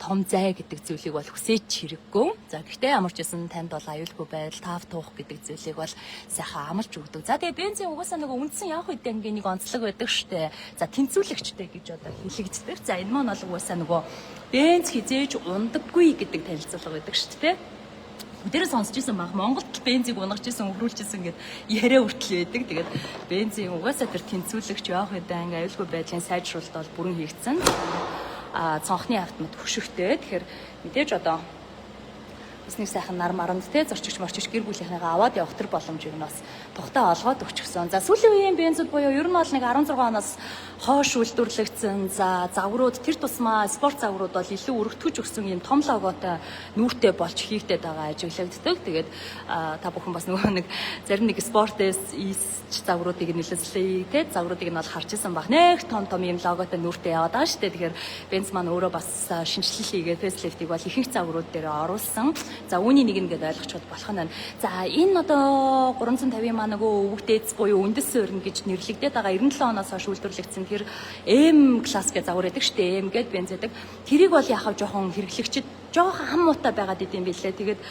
том зай гэдэг зүйлийг бол хүсэж хэрэггүй. За гэхдээ ямар ч байсан танд бол аюулгүй байдал тав туух гэдэг зүйлийг бол сайхан амлж өгдөг. За тэгээ бензин угаасаа нөгөө үндсэн явах үед ингээ нэг онцлог байдаг штэ. За тэнцвүүлэгчтэй гэж одоо хэлэгддэг. За энэ маань бол угаасаа нөгөө бенз хизээж ундаггүй гэдэг танилцуулга байдаг штэ. Бүгдээрээ сонсч ирсэн баг. Монголд бензийг унгаж ирсэн, өврүүлж ирсэн гэд яриа үртэл байдаг. Тэгээд бензин угаасаа тэр тэнцвүүлэгч явах үед ингээ аюулгүй байдлын сайжруулалт бол бүрэн хийгдсэн. Цонхны автомат хөшигтэй. Тэгэхээр мэдээж одоо бас нэг сайхан нар марамд те зорчигч морчигч гэр бүлийнхээгаа аваад явах тэр боломжийг нь бас тухтай олгоод өгчихсөн. За сүүлийн үеийн бензүүд буюу ер нь бол нэг 16 оноос хойш үйлдвэрлэгдсэн за загварууд тэр тусмаа спорт загварууд бол илүү өргөтгөж өгсөн юм том логотой нүүртэй болж хийгдээд байгаа ажиглагддаг. Тэгээд та бүхэн бас нөгөө нэг зарим нэг спортээс загваруудыг нэлээслэе те загваруудыг нь бол харж исэн баг. Нэг том юм логотой нүүртэй яваад байгаа шүү дээ. Тэгэхээр бенз маань өөрөө бас шинжилэл хийгээд фейслифтийг бол ихэнх загварууд дээр оруулсан. За үүний нэг нэгэд ойлгочихвол болох нь байна. За энэ одоо 350 маа нөгөө өвгдээц буюу үндэс суурин гэж нэрлэгдээд байгаа 97 оноос хойш үйлдвэрлэгдсэн тэр M класс гэж загвар байдаг шүү дээ. M гэд бенз байдаг. Тэрийг бол яхав жоохон хэрэглэгчд жоохон хам муутай байгаад идэм билээ. Тэгээд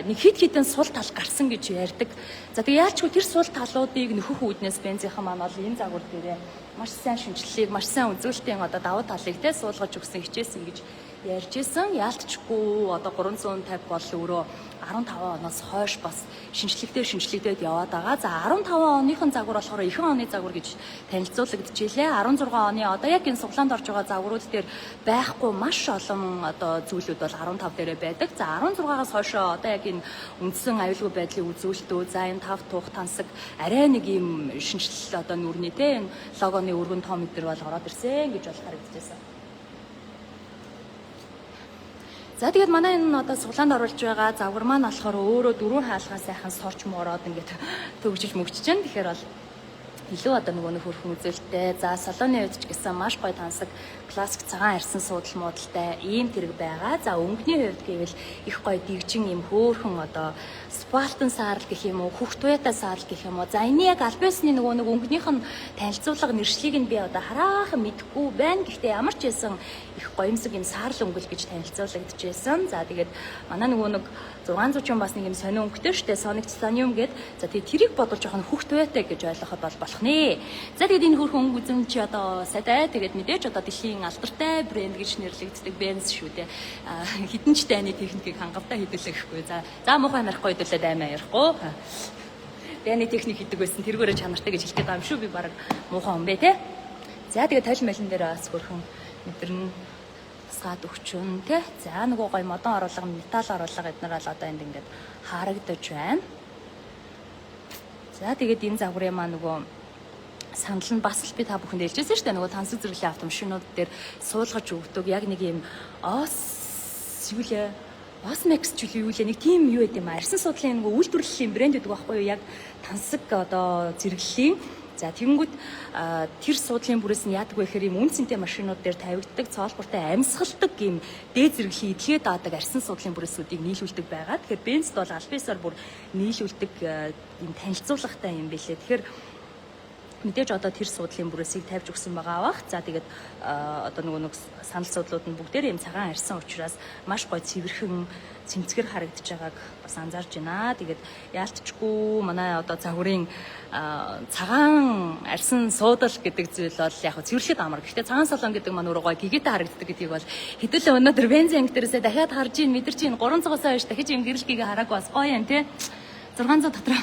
нэг хидэн сул тал гарсан гэж ярьдаг. За тэг яалчгүй тэр сул талуудыг нөхөх үүднээс бензийнхэн маань бол энэ загвар дээрээ маш сайн шинжилгээг, маш сайн үзүүлэлтийн одоо давуу талыг те суулгаж өгсөн хичээсэн гэж ярьж исэн. Яалтчгүй одоо 350 бол өөрөө 15 оноос хойш бас шинжлэгдээд яваад байгаа. За 15 оныхон загвар болохоор ихэнх оны загвар гэж танилцуулагдчихжээ. 16 оны одоо яг энэ суглаанд орж байгаа загварууд дээр байхгүй маш олон одоо зүйлүүд бол 15 дээрээ байдаг. За 16-аас хойш одоо яг энэ үндсэн аюулгүй байдлын үзүүлэлтүүд, за энэ тав тух тансаг арай нэг юм шинжилэл одоо нүрний те энэ логоны өргөн том өдр бол ороод ирсэн гэж бол харагдчихсан. За тэгээд манай энэ одоо суглаанд оруулж байгаа загвар маань болохоор өөрөө дөрвөн хаалгаа сайхан сорч моороод ингээд төгжиж мөгжиж байна. Тэгэхээр бол илүү одоо нөгөө нэг хөрхөн үзэлтэй. За салоны үед ч гэсэн маш гоё тансаг классик цагаан арьсан суудал муудалтай ийм тэрэг байгаа. За өнгөний хувьд гэвэл их гоё дэгжин ийм хөөрхөн одоо спалтан саарл гэх юм уу, хөх туяатай саарл гэх юм уу. За энэ яг альбиосны нөгөө нэг өнгөнийх нь танилцуулга нэршлиг нь би одоо хараахан мэдэхгүй байна. Гэхдээ ямар ч байсан их гоёмсог юм саарл өнгөл гэж танилцуулагдчихсэн. За тэгээд манай нөгөө нэг 600 ч бас нэг юм сонио өнгөтэй штэ, Sonic Titanium гээд. За тэгээд тэрийг бодож жоохон хөх туяатай гэж ойлгоход бол болох нэ. За тэгээд энэ хөрхөн өнгө үзэн чи одоо сайтай. Тэгээд мэдээж одоо дэлхийн алдартай брэнд гэж нэрлэгддэг Benz шүү дээ. Хідэн ч дайны техникийг хангалттай хэдүүлэх гэхгүй. За муухай нарахгүй хэдүүлээд аймаа ярихгүй. Дайны техник хийдэг байсан тэргээрээ чанартай гэж хэлэх гэдэг юм шүү би баг муухай юм бэ те. За тэгээд тойл малин дээр бас хөрхөн мэдэрнэ тусгаад өгчөн тий. За нөгөө гоё модон оруулага, металл оруулага эднэр бол одоо энд ингээд харагдаж байна. За тэгээд энэ загварын маа нөгөө санал нь бас л би та бүхэнд хэлжсэн шүү дээ. Нөгөө тансаг зэрэглэлийн автомашинууд дээр суулгаж өгдөг яг нэг юм Osmex ч юу лээ нэг тийм юу гэдэг юм арьсан судлалын нөгөө үйлдвэрлэлийн брэнд гэдэг байхгүй юу? Яг тансаг одоо зэрэглэлийн. За тэгэнгүүт тэр суудлын бүрээс нь яадаг вэ гэхээр юм үнцэнтэй машинууд дээр тавигддаг цоолбортой амьсгалдаг юм дээд зэрэглэлийн идэлгээ даадаг арьсан суудлын бүрээсүүдийг нийлүүлдэг байгаа. Тэгэхээр бензд бол аль биесээр бүр нийлүүлдэг юм танилцуулгатай юм билээ. Тэгэхээр мэдээж одоо тэр суудлын бүрээсийг тавьж өгсөн байгаа бах. За тэгээд одоо нөгөө нэг санал суудлууд нь бүгдээр юм цагаан арьсан учраас маш гоё цэвэрхэн цэмцгэр харагдаж байгааг бас анзаарж байна. Тэгээд яалтчгүй манай одоо загварын цагаан арьсан суудал гэдэг зүйл бол яг цэвэрлэхэд амар. Гэхдээ цагаан солон гэдэг маань өөрөө гоё гэгээтэй харагддаг гэдгийг бол хэдүүлээ өнөөдөр бензин анги дээрээсээ дахиад харж ийн мэдэрч ийн 300-аас хойш дахиж юм гэрэлхийг хараагүй бас гоё юм тий. 600 дотор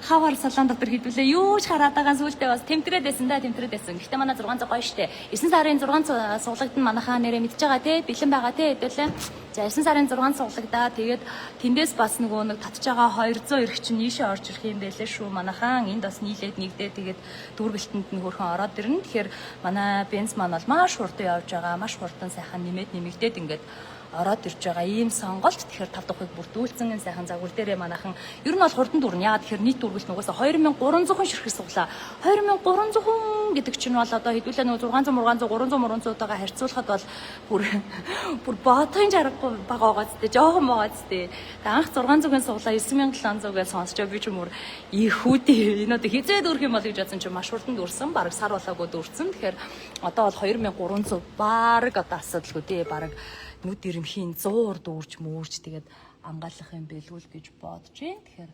хавар салаан дотор хідүүлээ юу ч хараад байгаа сүултээ бас тэмтрээд байсан да тэмтрээд байсан. Гэхдээ манай 600 гоё штэ. 9 сарын 600 суулгад нь манайхаа нэрээ мэдж байгаа те бэлэн байгаа те хэдүүлээ. За 9 сарын 6 суулгадаа тэгээд тэндээс бас нөгөө нэг татж байгаа 200 ирэх чинь нийшээ орж ирэх юм байлээ шүү. Манайхаа энд бас нийлээд нэгдээ тэгээд дүүргэлтэнд нь хөрхөн ороод ирнэ. Тэгэхээр манай бенз маань бол маш хурдан явж байгаа. Маш хурдан сайхан нэмэгдээд ингээд ороод ирж байгаа ийм сонголт. Тэгэхээр 5 дахь хувийг бүрдүүлсэн энэ сайхан загвар дээрээ манайхан ер нь бол хурдан дүүрнэ. Яагаад тэгэхээр нийт дүүргэлт нугасаа 2300 хүн ширхэг суглаа. 2300 хүн гэдэг чинь бол одоо хэдүүлээ нөгөө 600 300 300 300-аагаа харьцуулахад бол бүр боотын жаргагүй бага байгаа зү жоохон байгаа зү. Анх 600-ын суглаа 9700-гээ сонсчоо би ч юм уу ихүүдээ энэ одоо хизээд дүүрэх юм бол гэж бодсон чинь маш хурдан дүүрсэн. Бараг сар болоогүй дүүрсэн. Тэгэхээр одоо бол 2300 бараг одоо асуудалгүй тий бараг нүд ирэмхийн 100 дүүрч мөрч тэгээд ангаалах юм бэлгүүл гэж бодож байна. Тэгэхээр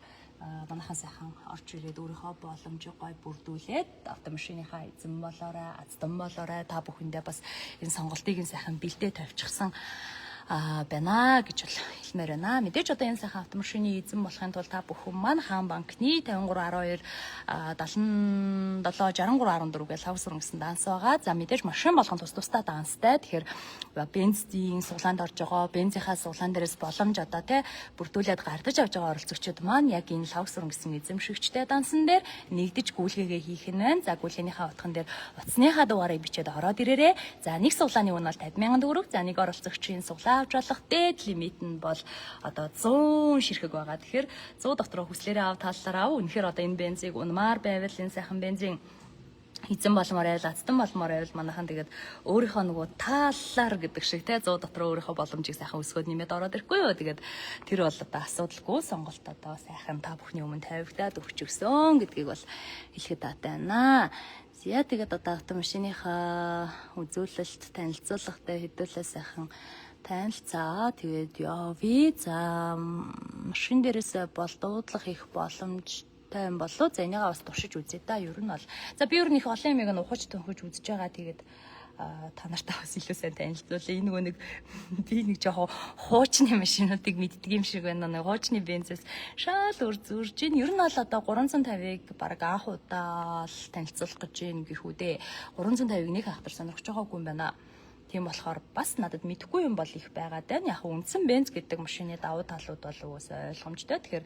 манайхан сайхан орж ирээд өөрийнхөө боломжийг гой бүрдүүлээд автомашиныхаа эзэн болоорой, аздан болоорой та бүхэндээ бас энэ сонголтыг нь сайхан бэлдээ тавьчихсан байна гэж бол хэлмээр байна. Мэдээж одоо энэ сайхан автомашины эзэн болохын тулд та бүхэн маань Хаан банкны 5312 77 6314-гээ лав сүрэнгэсэн данс байгаа. За мэдээж машин болгон тусдаа данстай. Тэгэхээр бензийн суглаанд орж байгаа, бензийнхаа суглаан дээрээс боломж одоо тий бүрдүүлээд гардаж авж байгаа оролцогчид маань яг энэ лав сүрэнгэсэн эзэмшигчтэй дансан дээр нэгдэж гүйлгээгээ хийх нь байна. За гүйлгийнхаа утхан дээр утасныхаа дугаарыг бичээд ороод ирээрэй. За нэг суглааны үнэ бол 50,000 төгрөг. За нэг оролцогчийн суглаа авч болох дээд лимит нь бол одоо 100 ширхэг байгаа. Тэгэхээр 100 дотроо хүслээрээ ав таллаараа үнэхээр одоо энэ бензийг унмаар байвал энэ сайхан бензин эзэн болмоор айл аздан болмоор айл манайхан тэгээд өөрийнхөө нөгөө тааллаар гэдэг шиг те 100 дотроо өөрийнхөө боломжийг сайхан өсгөөд нэмээд ороод ирэхгүй юу. Тэгээд тэр бол одоо асуудалгүй сонголт одоо сайхан та бүхний өмнө тавигдаад өгчөсөн гэдгийг бол хэлэхэд таатай байна. За тэгээд одоо автомашиныхаа үзүүлэлт танилцуулгатай хэдүүлээ сайхан танилцаа тэгээд явъя. За машин дээрээс бол дуудлах их боломжтой юм болов. За энийгээ бас туршиж үзье да. Ер нь бол за би ер нь их олон юмыг ухаж төнхөж үзэж байгаа. Тэгээд та нартай бас илүү сайн танилцуулъя. Энэ нөгөө нэг би нэг жоохон хуучны машинуудыг мэддэг юм шиг байна. Нэг хуучны бензээс шал зурж ийн. Ер нь бол одоо 350-ыг баг анх удаа л танилцуулах гэж юм гэх үү дээ. 350-ыг нэг хахтар сонирхож байгаагүй юм байна. Тийм болохоор бас надад мэдэхгүй юм бол их байгаад байна. Яг үндсэн бенз гэдэг машины давуу талууд бол угаасаа ойлгомжтой. Тэгэхээр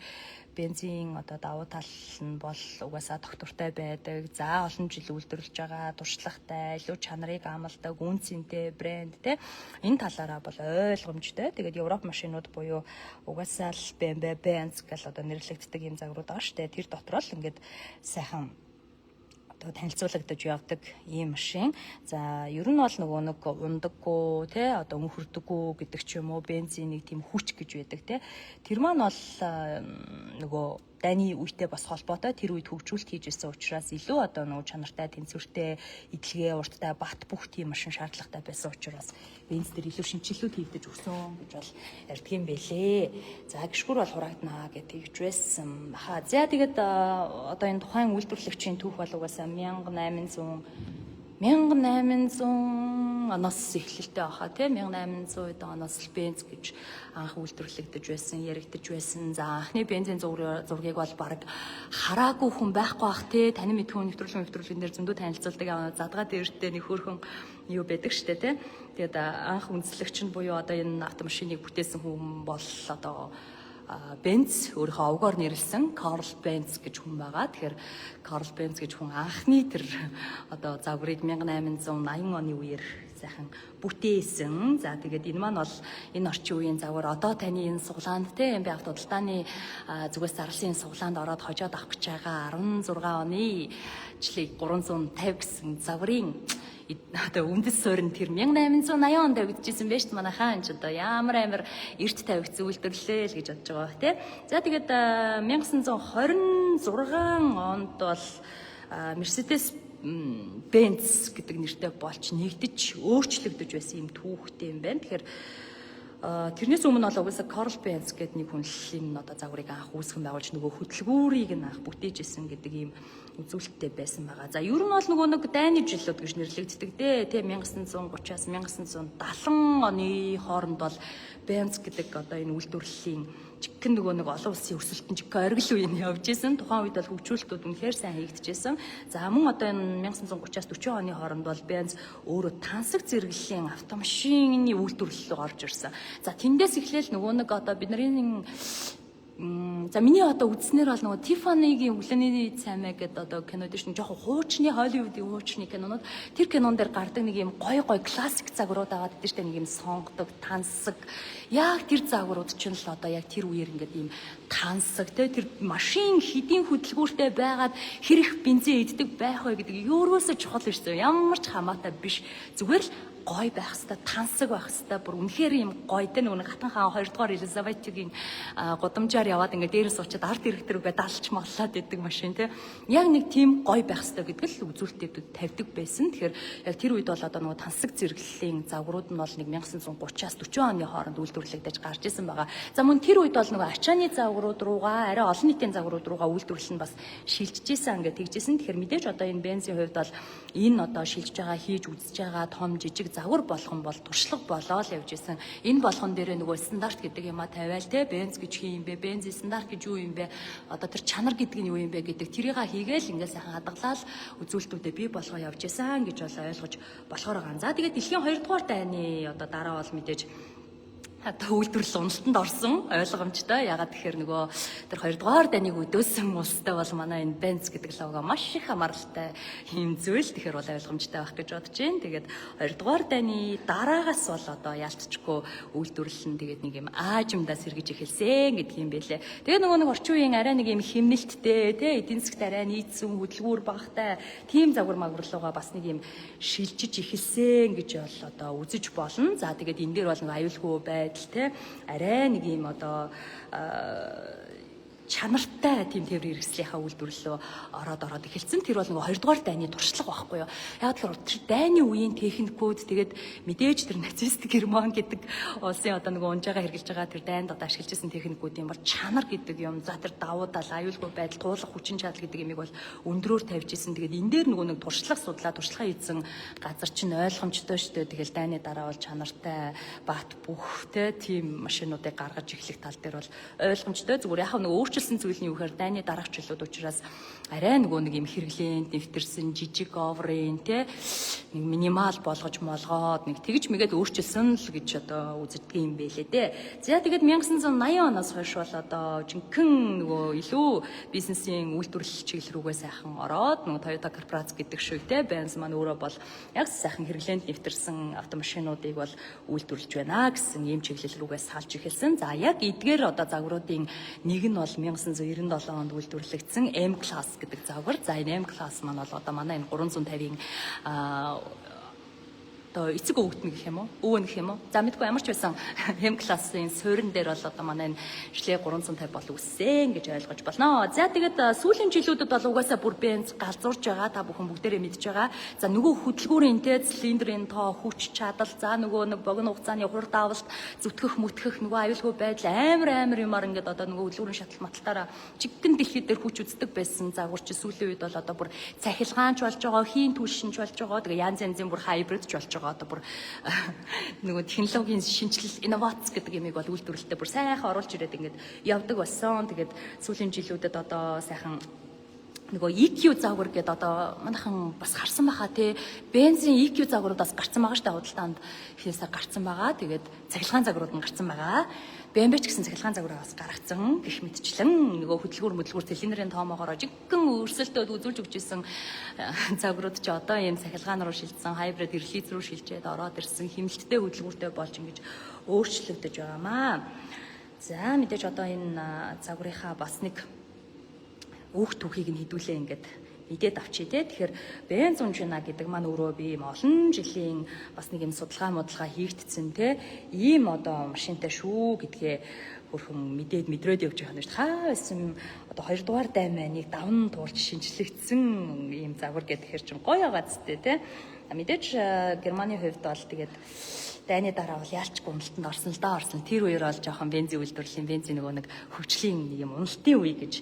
бензин одоо давуу тал нь бол угаасаа доктортой байдаг. За олон жил үйлдвэрлэж байгаа, туршлагатай, илүү чанарыг амладаг, үн цэнтэй брэнд те. Энэ талаараа бол ойлгомжтой. Тэгээд Европ машинууд буюу угаасаа л BMW, Benz гэл одоо нэрлэгддэг юм загварууд байгаа шүү дээ. Тэр дотор л ингээд сайхан танилцуулагдаж явдаг ийм машин. За ер нь бол нөгөө нэг ундаггүй те одоо өнхөрдөггүй гэдэг ч юм уу бензинийг тийм хүч гэж байдаг те. Тэр маань бол нөгөө дайны үетэй бас холбоотой тэр үед хөгжүүлэлт хийж ирсэн учраас илүү одоо нөгөө чанартай тэнцвэртэй идэлгээ урттай бат бүх тийм машин шаардлагатай байсан учраас бенз дээр илүү шинжилгүүд хийгдэж өгсөн гэж бол ярьдаг юм бэлээ. За гიშгүр бол хураагдана гэж тэгж байсан. Хаа за тэгээд одоо энэ тухайн үйлдвэрлэгчийн түүх бол угаасаа 1800 оноос эхлэлтэй байхаа тийм 1800 оноос л Бенц гэж анх үйлдвэрлэгдэж байсан, яригдж байсан. За анхны бензин зургийг бол баг хараагүй хүн байхгүй бах тий. Таны мэдхүүн нэвтрүүлгэн дээр зөндөө танилцуулдаг задгаа дээртэй нэг хөөрхөн юу байдаг штэ тий. Тэгээд анх үндэслэгч нь буюу одоо энэ автомашиныг бүтээсэн хүн бол одоо Бенц өөрийнхөө овгоор нэрлсэн Карл Бенц гэж хүн байгаа. Тэгэхээр Карл Бенц гэж хүн анхны тэр одоо загварыг 1880 оны үеэр сайхан бүтээсэн. За тэгээд энэ маань бол энэ орчин үеийн загвар одоо таны энэ суглаанд те юм би авто худалдааны зүгээс зарласан суглаанд ороод хожоод авах гэж байгаа 16 оны жилиг 350 гэсэн загварын одоо үндэс суурин тэр 1880 онд тавигдчихсэн байж та манай хаан ч одоо ямар амар эрт тавигдсан үйлдвэрлэлээ л гэж бодож байгаа тий. За тэгээд 1926 онд бол Mercedes Benz гэдэг нэртэй болж нэгдэж өөрчлөгдөж байсан юм түүхтэй юм байна. Тэгэхээр тэрнээс өмнө бол угаасаа Карл Бенц гэдэг нэг хүн л энэ одоо загварыг анх үүсгэн байгуулж нөгөө хөдөлгүүрийг нь анх бүтээж исэн гэдэг ийм үзүүлэлттэй байсан байгаа. За ер нь бол нөгөө нэг дайны жилүүд гэж нэрлэгддэг дээ. 1930-аас 1970 оны хооронд бол Бенц гэдэг одоо энэ үйлдвэрлэлийн жигхэн нөгөө нэг олон улсын өсөлтөн жигхэн оргил үеийн явж исэн. Тухайн үед бол хөгжүүлэлтүүд үнэхээр сайн хийгдчихсэн. За мөн одоо энэ 1930-аас 40 оны хооронд бол Бенц өөрөө тансаг зэрэглэлийн автомашины үйлдвэрлэлөөр орж ирсэн. За тэндээс эхлээл нөгөө нэг одоо бидний за миний одоо үзснээр бол нөгөө Тиффанигийн өглөөний цаймаа гэдэг одоо кинод чинь жоохон хуучны Холливуудын хуучны кинонууд тэр кинон дээр гардаг нэг юм гой классик загварууд аваад идэж тэ нэг юм сонгодог тансаг яг тэр загварууд чинь л одоо яг тэр үеэр ингээд ийм тансаг тэр машин хэдийн хөдөлгүүртэй байгаад хэрэг бензин иддэг байх вэ гэдэг ерөөсөө чухал ирсэн ямар ч хамаатай биш зүгээр л гой байх хэвээр тансаг байх хэвээр бүр үнэхээр юм гой тэ нэг хатан хаан 2 дугаар Елизаветигийн гудамжаар яваад ингээд дээрээс уучаад ард иргэдэр үгээ далж маллаад идэг машин тэ яг нэг тийм гой байх хэвээр гэдэг л үзүүлэлтүүд тавьдаг байсан. Тэгэхээр яг тэр үед бол одоо нөгөө тансаг зэрэглэлийн загварууд нь бол нэг 1930-аас 40 оны хооронд үйлдвэрлэгдэж гарч исэн байгаа. За мөн тэр үед бол нөгөө ачааны загварууд руугаа арай олон нийтийн загварууд руугаа үйлдвэрлэл нь бас шилжиж исэн ингээд тэгжсэн. Тэгэхээр мэдээж одоо энэ бензин хувьд бол энэ одоо шилжиж байгаа хийж үзэж байгаа том жижиг загвар болгон бол туршлага болоод явж исэн. Энэ болгон дээр нөгөө стандарт гэдэг юм а тавиал те бенз гэж хий юм бэ? Бензин стандарт гэж юу юм бэ? Одоо тэр чанар гэдэг нь юу юм бэ гэдэг тэрийг хийгээл ингээд сайхан хадгалаад үзүүлэлтүүдэд бий болгоо явж исэн гэж бол ойлгож болохоор байгаа. За тэгээд дэлхийн 2 дугаар дайны одоо дараа бол мэдээж одоо үйлдвэрлэл уналтанд орсон ойлгомжтой. Ягаад тэгэхээр нөгөө тэр 2 дугаар дайныг өдөөсөн улстай бол манай энэ Бенц гэдэг лого маш их хамааралтай юм зүйл. Тэгэхээр бол ойлгомжтой байх гэж бодож байна. Тэгээд 2 дугаар дайны дараагаас бол одоо яалтчгүй үйлдвэрлэл нь тэгээд нэг юм аажимдаа сэргэж эхэлсэн гэдэг юм байлээ. Тэгээд нөгөө нэг орчин үеийн арай нэг юм хэмнэлттэй тий эдийн засгт арай нийцсэн хөдөлгүүр багтай тийм загвар магварлууга бас нэг юм шилжиж эхэлсэн гэж бол одоо үзэж болно. За тэгээд энэ дээр бол нэг аюулгүй бай те арай нэг юм одоо чанартай тийм тээврийн хэрэгслийнхаа үйлдвэрлэлөө ороод эхэлсэн. Тэр бол нөгөө 2 дугаар дайны туршлага байхгүй юу. Яг тэгэхээр тэр дайны үеийн техникүүд тэгээд мэдээж тэр нацист Герман гэдэг улсын одоо нөгөө унж байгаа хэрглэж байгаа тэр дайнд одоо ашиглаж байсан техникүүдийн бол чанар гэдэг юм. За тэр давуу тал, аюулгүй байдал, туулах хүчин чадал гэдэг юмыг бол өндрөөр тавьж исэн. Тэгээд энэ дээр нөгөө нэг туршлага судлаа, туршлага хийсэн газар чинь ойлгомжтой шүү дээ. Тэгэл дайны дараа бол чанартай бат бүх тийм машинуудыг гаргаж эхлэх тал дээр бол ойлгомжтой. Зүгээр яг нөгөө зүйлний үхээр дайны дараах жилүүд учраас арай нөгөө нэг юм хэрэглээнд нэвтэрсэн жижиг оврын те нэг минимал болгож молгоод нэг тэгж мэгээд өөрчилсөн л гэж одоо үздэг юм байлээ дээ. За тэгээд 1980 оноос хойш бол одоо жинхэнэ нөгөө илүү бизнесийн үйлдвэрлэл чиглэл рүүгээ сайхан ороод нөгөө Toyota корпорац гэдэг шиг те Benz маань өөрөө бол яг сайхан хэрэглээнд нэвтэрсэн автомашинуудыг бол үйлдвэрлэж байна гэсэн ийм чиглэл рүүгээ салж эхэлсэн. За яг эдгээр одоо загваруудын нэг нь бол 1997 онд үйлдвэрлэгдсэн M class гэдэг загвар. За энэ M class маань бол одоо манай энэ 350-ийн одоо эцэг өвгдөн гэх юм уу? Өвөн гэх юм уу? За мэдгүй ямар ч байсан M class-ын суурин дээр бол одоо манай энэ шлээ 350 бол үссэн гэж ойлгож болно. За тэгээд сүүлийн жилүүдэд бол угаасаа бүр Benz галзуурж байгаа. Та бүхэн бүгдээрээ мэдж байгаа. За нөгөө хөдөлгүүрийн тэ цилиндрийн тоо, хүч чадал, за нөгөө нэг богино хугацааны хурд авалт, зүтгэх мүтгэх нөгөө аюулгүй байдал амар юмар ингээд одоо нөгөө хөдөлгүүрийн шатал маталтаараа жиггэн дэлхийд дээр хүч үздэг байсан загварч сүүлийн үед бол одоо бүр цахилгаанч болж байгаа, хийн түлшинч болж байгаа. Тэгээ янз янзын бүр хайбридч болж байгаа одоо бүр нөгөө технологийн шинжилэл инновац гэдэг юмыг бол үйлдвэрлэлтэд бүр сайхан оруулж ирээд ингээд явдаг болсон. Тэгээд сүүлийн жилүүдэд одоо сайхан нөгөө EQ загвар гэдэг одоо манайхан бас гарсан баха тий бензин EQ загваруудаас гарсан байгаа штэ худалдаанд ихээсээ гарсан байгаа. Тэгээд цахилгаан загварууд нь гарсан байгаа. BMW ч гэсэн цахилгаан загвараа бас гаргацсан гэх мэтчлэн нөгөө хөдөлгүүр цилиндрийн тоомоогоор жиггэн өрсөлдөөд үзүүлж өгч исэн загварууд ч одоо ийм цахилгаан руу шилжсэн хайбрид релиз рүү шилжээд ороод ирсэн хэмнэлттэй хөдөлгүүртэй болж ингэж өөрчлөгдөж байгаамаа. За мэдээж одоо энэ загварынхаа бас нэг өөх түүхийг нь хэдүүлээ ингээд мэдээд авчий те. Тэгэхээр бенз унжина гэдэг маань өөрөө би ийм олон жилийн бас нэг юм судалгаа хийгдсэн те. Ийм одоо машинтай шүү гэдгээ хөрхөн мэдрээд явж байгаа юм шүү. Хаа байсан одоо 2 дугаар дайманыг давн туулж шинжлэгдсэн ийм загвар гэхээр чинь гоё байгаа зү те. Мэдээж Германы хувьд бол тэгээд дайны дараа бол яалчгүй уналтанд орсон л да. Тэр үеэр бол жоохон бензин үйлдвэрлэлийн бензин нөгөө нэг хөгжлийн нэг юм уналтын үе гэж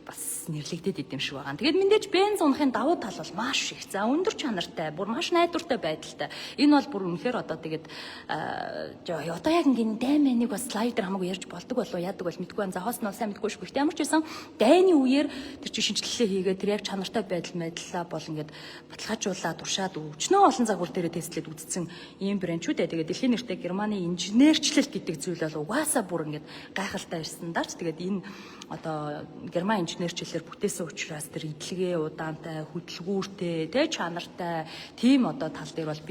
бас нэрлэгдээд идэм шиг байгаа. Тэгээд мэдээж бенз унахын давуу тал бол маш их. За өндөр чанартай, бүр маш найдвартай байдалтай. Энэ бол бүр үнэхээр одоо тэгээд одоо яг ингэ дайманыг бас слайдер хамаагүй ярьж болдог болов яадаг бол мэдгүй байна. За хоос нь сайн мэдгүй шүү. Гэхдээ ямар ч байсан дайны үеэр тэр чинь шинжилгээ хийгээд тэр яг чанартай байдлаа бол ингээд баталгаажуулаад уршаад өчнөө олон загвар дээрээ тестлээд үзсэн ийм брэндчүүд. Тэгээд дэлхийн нэртэй Германы инженерчлэл гэдэг зүйл бол угаасаа бүр ингээд гайхалтай ирсэн даач. Тэгээд энэ одоо Герман инженерчлэлээр бүтээсэн учраас тэр идэлгээ удаантай, хөдөлгүүртэй, тэ чанартай тийм одоо тал дээр бол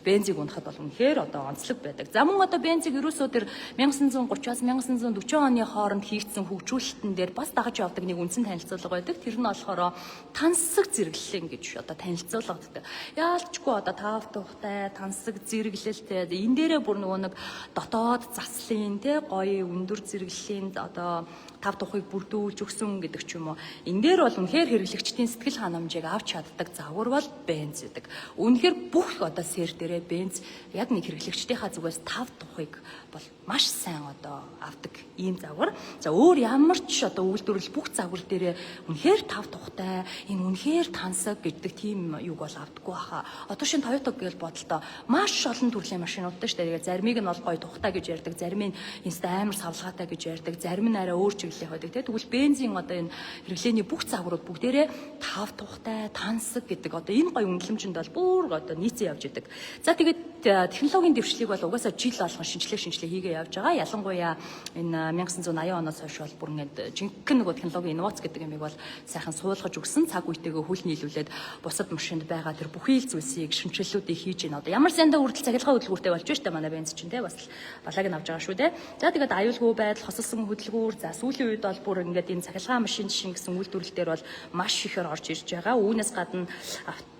бензиг унахад бол үнэхээр одоо онцлог байдаг. За мөн одоо бензиг ерөөсөө тэр 1930-аас 1940 оны хооронд хийгдсэн хөгжүүлэлтэн дээр бас дагаж явдаг нэг үндсэн танилцуулга байдаг. Тэр нь болохоор тансаг зэрэглэлэн гэж одоо танилцуулгадаг. Яалчгүй одоо тав тухтай, тансаг зэрэглэлтэй энэ дээрээ бүр нөгөө нэг дотоод заслын тэ гоё өндөр зэрэглэлийн одоо тав тухыг бүрдүүлж өгсөн гэдэг ч юм уу. Энэ дээр бол үнэхээр хэрэглэгчдийн сэтгэл ханамжийг авч чаддаг загвар бол бенз гэдэг. Үнэхээр бүх одоо сер дээрээ бенз яг нэг хэрэглэгчдийнхаа зүгээс тав тухыг бол маш сайн одоо авдаг ийм загвар. За өөр ямар ч одоо үйлдвэрлэл бүх загвар дээрээ үнэхээр тав тухтай, энэ үнэхээр тансаг гэдэг тийм юг бол авдаггүй баха. Одоо шин Toyota гэж бодолтой маш олон төрлийн машинуудтай шүү дээ. Заримыг нь бол гоё тухтай гэж ярьдаг, зарим нь инст амар савлгаатай гэж ярьдаг, зарим нь арай өөр чиглэлийн байдаг. Тэгвэл бензин одоо энэ хэрэглээний бүх загварууд бүгдээрээ тав тухтай, тансаг гэдэг одоо энэ гоё үнэлэмжинд бол бүр одоо нийцээ явж идэг. За тэгээд технологийн дэвшлиг бол угаасаа жил болгон шинжилгээ хийгээ явж байгаа. Ялангуяа энэ 1980 оноос хойш бол бүр ингээд жинхэнэ нөгөө технологийн инновац гэдэг юмыг бол сайхан суулгаж өгсөн. Цаг үетэйгээ хөл нийлүүлээд бусад машинд байгаа тэр бүхий л зүйлсийг шинжилэлүүдийг хийж гин одоо ямар сандаа хүртэл цахилгаан хөдөлгүүртэй болж байна шүү дээ манай бенз чинь те бас балааг нь авч байгаа шүү дээ. За тэгээд аюулгүй байдал, хосолсон хөдөлгүүр, за сүүлийн үед бол бүр ингээд энэ цахилгаан машин жишин гэсэн үйлдвэрлэлээр бол маш ихээр орж ирж байгаа. Үүнээс гадна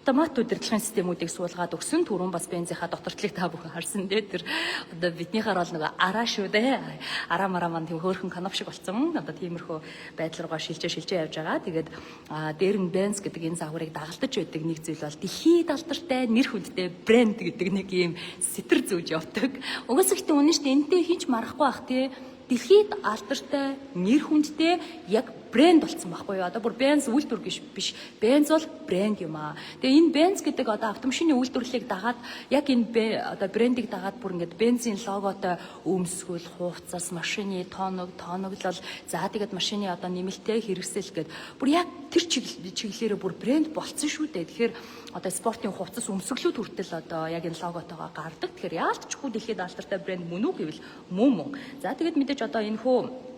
автомат удирдлагын системүүдийг суулгаад өгсөн. Түрүүн бас бензийнхаа доктортлыг та бүхэн харсан дээ. Тэр одоо биднийхаар бол нэг араа шүү дээ. Араа мараа маань тийм хөөрхөн канап шиг болсон. Одоо тиймэрхүү байдал руугаа шилжээ явж байгаа. Тэгээд дээр нь бенз гэдэг энэ загварыг дагалдаж байдаг нэг зүйл бол дэлхийд алдартай нэр хүндтэй брэнд гэдэг нэг ийм сэтэр зүүж явдаг. Угаасаа гэхдээ үнэн шүү дээ. Энтэй хийж марахгүй бах тий. Дэлхийд алдартай нэр хүндтэй яг брэнд болсон байхгүй юу? Одоо бүр бенз үйлдвэр биш. Бенз бол брэнд юм аа. Тэгээ энэ бенз гэдэг одоо автомашины үйлдвэрлэлийг дагаад яг энэ одоо брэндийг дагаад бүр ингээд бензин логотой өмсгөл, хувцас, машины тооноглол, за тэгээд машины одоо нэмэлтээ хэрэгсэл гээд бүр яг тэр чиглэлээрээ бүр брэнд болцсон шүү дээ. Тэгэхээр одоо спортын хувцас өмсгөлүүд хүртэл одоо яг энэ логотойгоо гардаг. Тэгэхээр яалтчгүй дэлхийд алдартай брэнд мөн үү гэвэл мөн. За тэгээд мэдээж одоо энэ хөө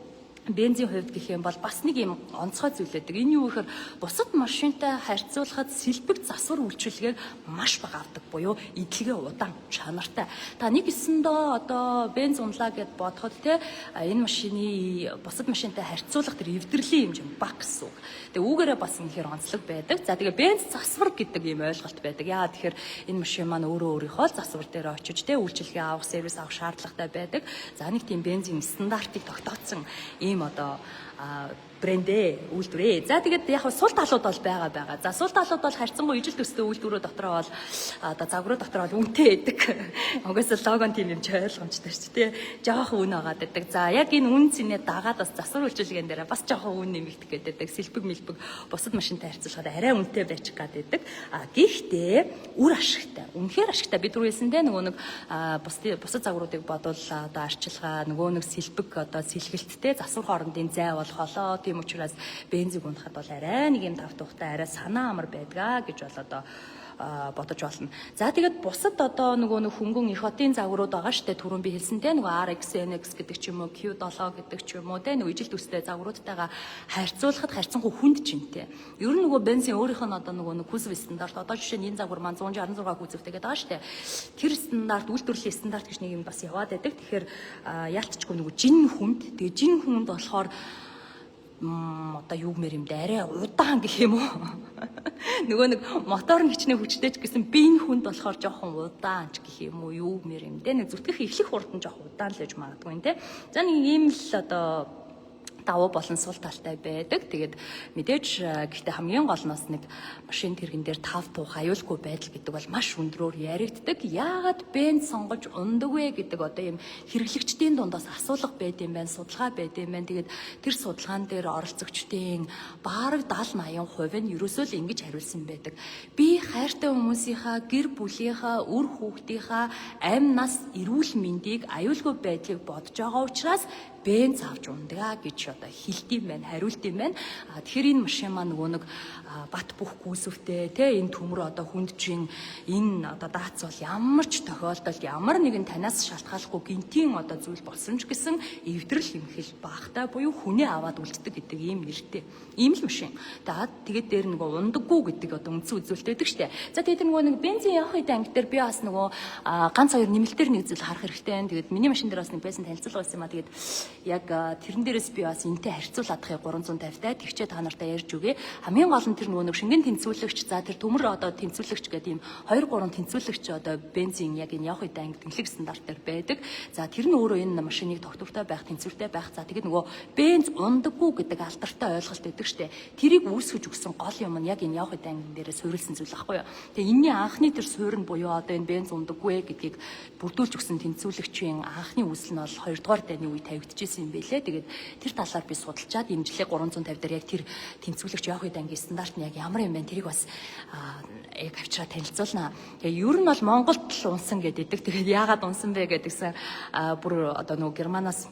бензин хувьд гэх юм бол бас нэг юм онцгой зүйл байдаг. Энэ юу гэхээр бусад машинтай харьцуулахад сэлбэг засвар үйлчилгээг маш бага авдаг буюу идэлгээ удаан, чанартай. Та нэг эсэндээ одоо бенз унлаа гэд бодоход те энэ машины бусад машинтай харьцуулах тэр эвдэрлийн хэмжээ бага гэсэн үг. Тэгээ үүгээрээ бас үнэхээр онцлог байдаг. За тэгээ бенз засвар гэдэг юм ойлголт байдаг. Яагаад тэгэхээр энэ машин маань өөрийнхөө засвар дээр очиж те үйлчилгээ авах, сервис авах шаардлагатай байдаг. За нэг тийм бензин стандартыг тогтооцсон ийм одоо брэндээ үйлдвэрээ. За тэгээд яг сул талууд бол байгаа. За сул талууд бол харьцангуй ижил төстэй үйлдвэрүүд дотроо бол одоо загварууд дотроо бол үнэтэй байдаг. Угсаа логон тийм юм ч ойлгомжтой шүү дээ. Жоох үн агаад байдаг. За яг энэ үн цэнэ дагаад бас засвар үйлчилгээнд дээр бас жоох үн нэмэгдэх гэдэг. Сэлбэг мэлбэг бусад машинтай харьцуулахад арай үнэтэй байж гад байдаг. Гэхдээ үр ашигтай. Үнэхээр ашигтай. Бид түрүү хэлсэндээ нөгөө нэг бусад загваруудыг бодвол одоо арчилгаа нөгөө нэг сэлбэг одоо сэлгэлттэй засвар хоорондын зай бол холоо. Тийм учраас бензиг унахад бол арай нэг юм тав тухтай арай санаа амар байдгаа гэж бол одоо бодож болно. За тэгээд бусад одоо нөгөө нэг хөнгөн их хотын загварууд байгаа штэ түрүүн би хэлсэнтэй нөгөө RX, NX гэдэг ч юм уу, Q7 гэдэг ч юм уу те нөгөө ижил төстэй загваруудтайгаа харьцуулахад харьцангуй хүнд чинтэй. Ер нь нөгөө бензин өөрийнх нь одоо нөгөө нэг кузов стандарт одоо жишээ нь энэ загвар маань 166 кузовтэй гэдэг байгаа штэ. Тэр стандарт үйлдвэрлэлийн стандарт гэж нэг юм бас яваад байдаг. Тэгэхээр яалтчгүй нөгөө жин хүнд. Тэгээ жин хүнд болохоор одоо юу гэмээр юм дээ арай удаан гэх юм уу нөгөө нэг мотор нь хичнээн хүчтэй ч гэсэн бензин хүнд болохоор жоохон удаан ч гэх юм уу юу гэмээр юм дээ нэг зүтгэх эхлэх хурдан жоохон удаан л гэж магадгүй юм те за нэг ийм л одоо давуу болон сул талтай байдаг. Тэгээд мэдээж гэхдээ хамгийн гол нь бас нэг машин тэргэн дээр тав тух аюулгүй байдал гэдэг бол маш өндрөөр яригддаг. Яагаад бенз сонгож ундаг вэ гэдэг одоо юм хэрэглэгчдийн дундаас асуулга байд юм байна, судалгаа байд юм байна. Тэгээд тэр судалгаан дээр оролцогчдын бараг 70-80% нь ерөөсөө л ингэж хариулсан байдаг. Би хайртай хүмүүсийнхаа, гэр бүлийнхаа, үр хүүхдийнхаа амь нас, эрүүл мэндийг аюулгүй байдлыг бодож байгаа учраас бенз авч ундгаа гэж одоо хэлдэм байна, хариултын байна. Тэгэхээр энэ машин маань нөгөө нэг бат бөх гүйсвэтэй тий энэ төмөр одоо хүндчин энэ одоо дац бол ямар ч тохиолдолд ямар нэгэн танаас шалтгааллахгүй гинтийн одоо зүйл болсон ч гэсэн эвдрэл имхэл багтай буюу хүнээ аваад үлддэг гэдэг ийм нэртэй. Ийм л машин. Тэгээд дээр нөгөө ундаггүй гэдэг одоо үндсэн үзүүлэлт байдаг штэ. За тэгээд нөгөө нэг бензин явах үед анги дээр би бас нөгөө ганц хоёр нэмэлтээр нэг зүйл харах хэрэгтэй. Тэгээд миний машин дээр бас нэг байсан танилцуулга байсан юм а. Тэгээд яг тэрэн дээрээс би бас энтэй харьцуулаад ахыг 350-тай тэгчээ та нартай ярьж үгээ. Хамгийн гол нь тэр нөгөө нэг шингэн тэнцвүүлэгч за тэр төмөр одоо тэнцвүүлэгч гэдэг ийм 2-3 тэнцвүүлэгч одоо бензин яг энэ явах үед анги тэнхлэг стандартаар байдаг. За тэр нь өөрөө энэ машиныг тогтвортой байх, тэнцвэртэй байх. За тэгээд нөгөө бенз ундаггүй гэдэг алдартай ойлголт өгдөг штэ. Тэрийг үүсгэж өгсөн гол юм нь яг энэ явах үед анги дээрээ суурилсан зүйл байхгүй юу. Тэгээ энэний анхны тэр суурь нь буюу одоо энэ бенз ундаггүй гэдгийг бүрдүүлж өгсөн тэнцвүүлэгчийн анхны үүсэл нь бол 2 дугаар дайны үе тавигдчихсэн юм байлээ. Тэгээд тэр талаар би судалчаад имжлэг 350 дээр яг тэр тэнцвүүлэгч явах үед анги стандарт нь яг ямар юм бэ тэрийг бас яг авчраа танилцуулнаа. Тэгээ ер нь бол Монголд л унсан гэдэг. Тэгээд яагаад унсан бэ гэдгсэн бүр одоо нөгөө Германаас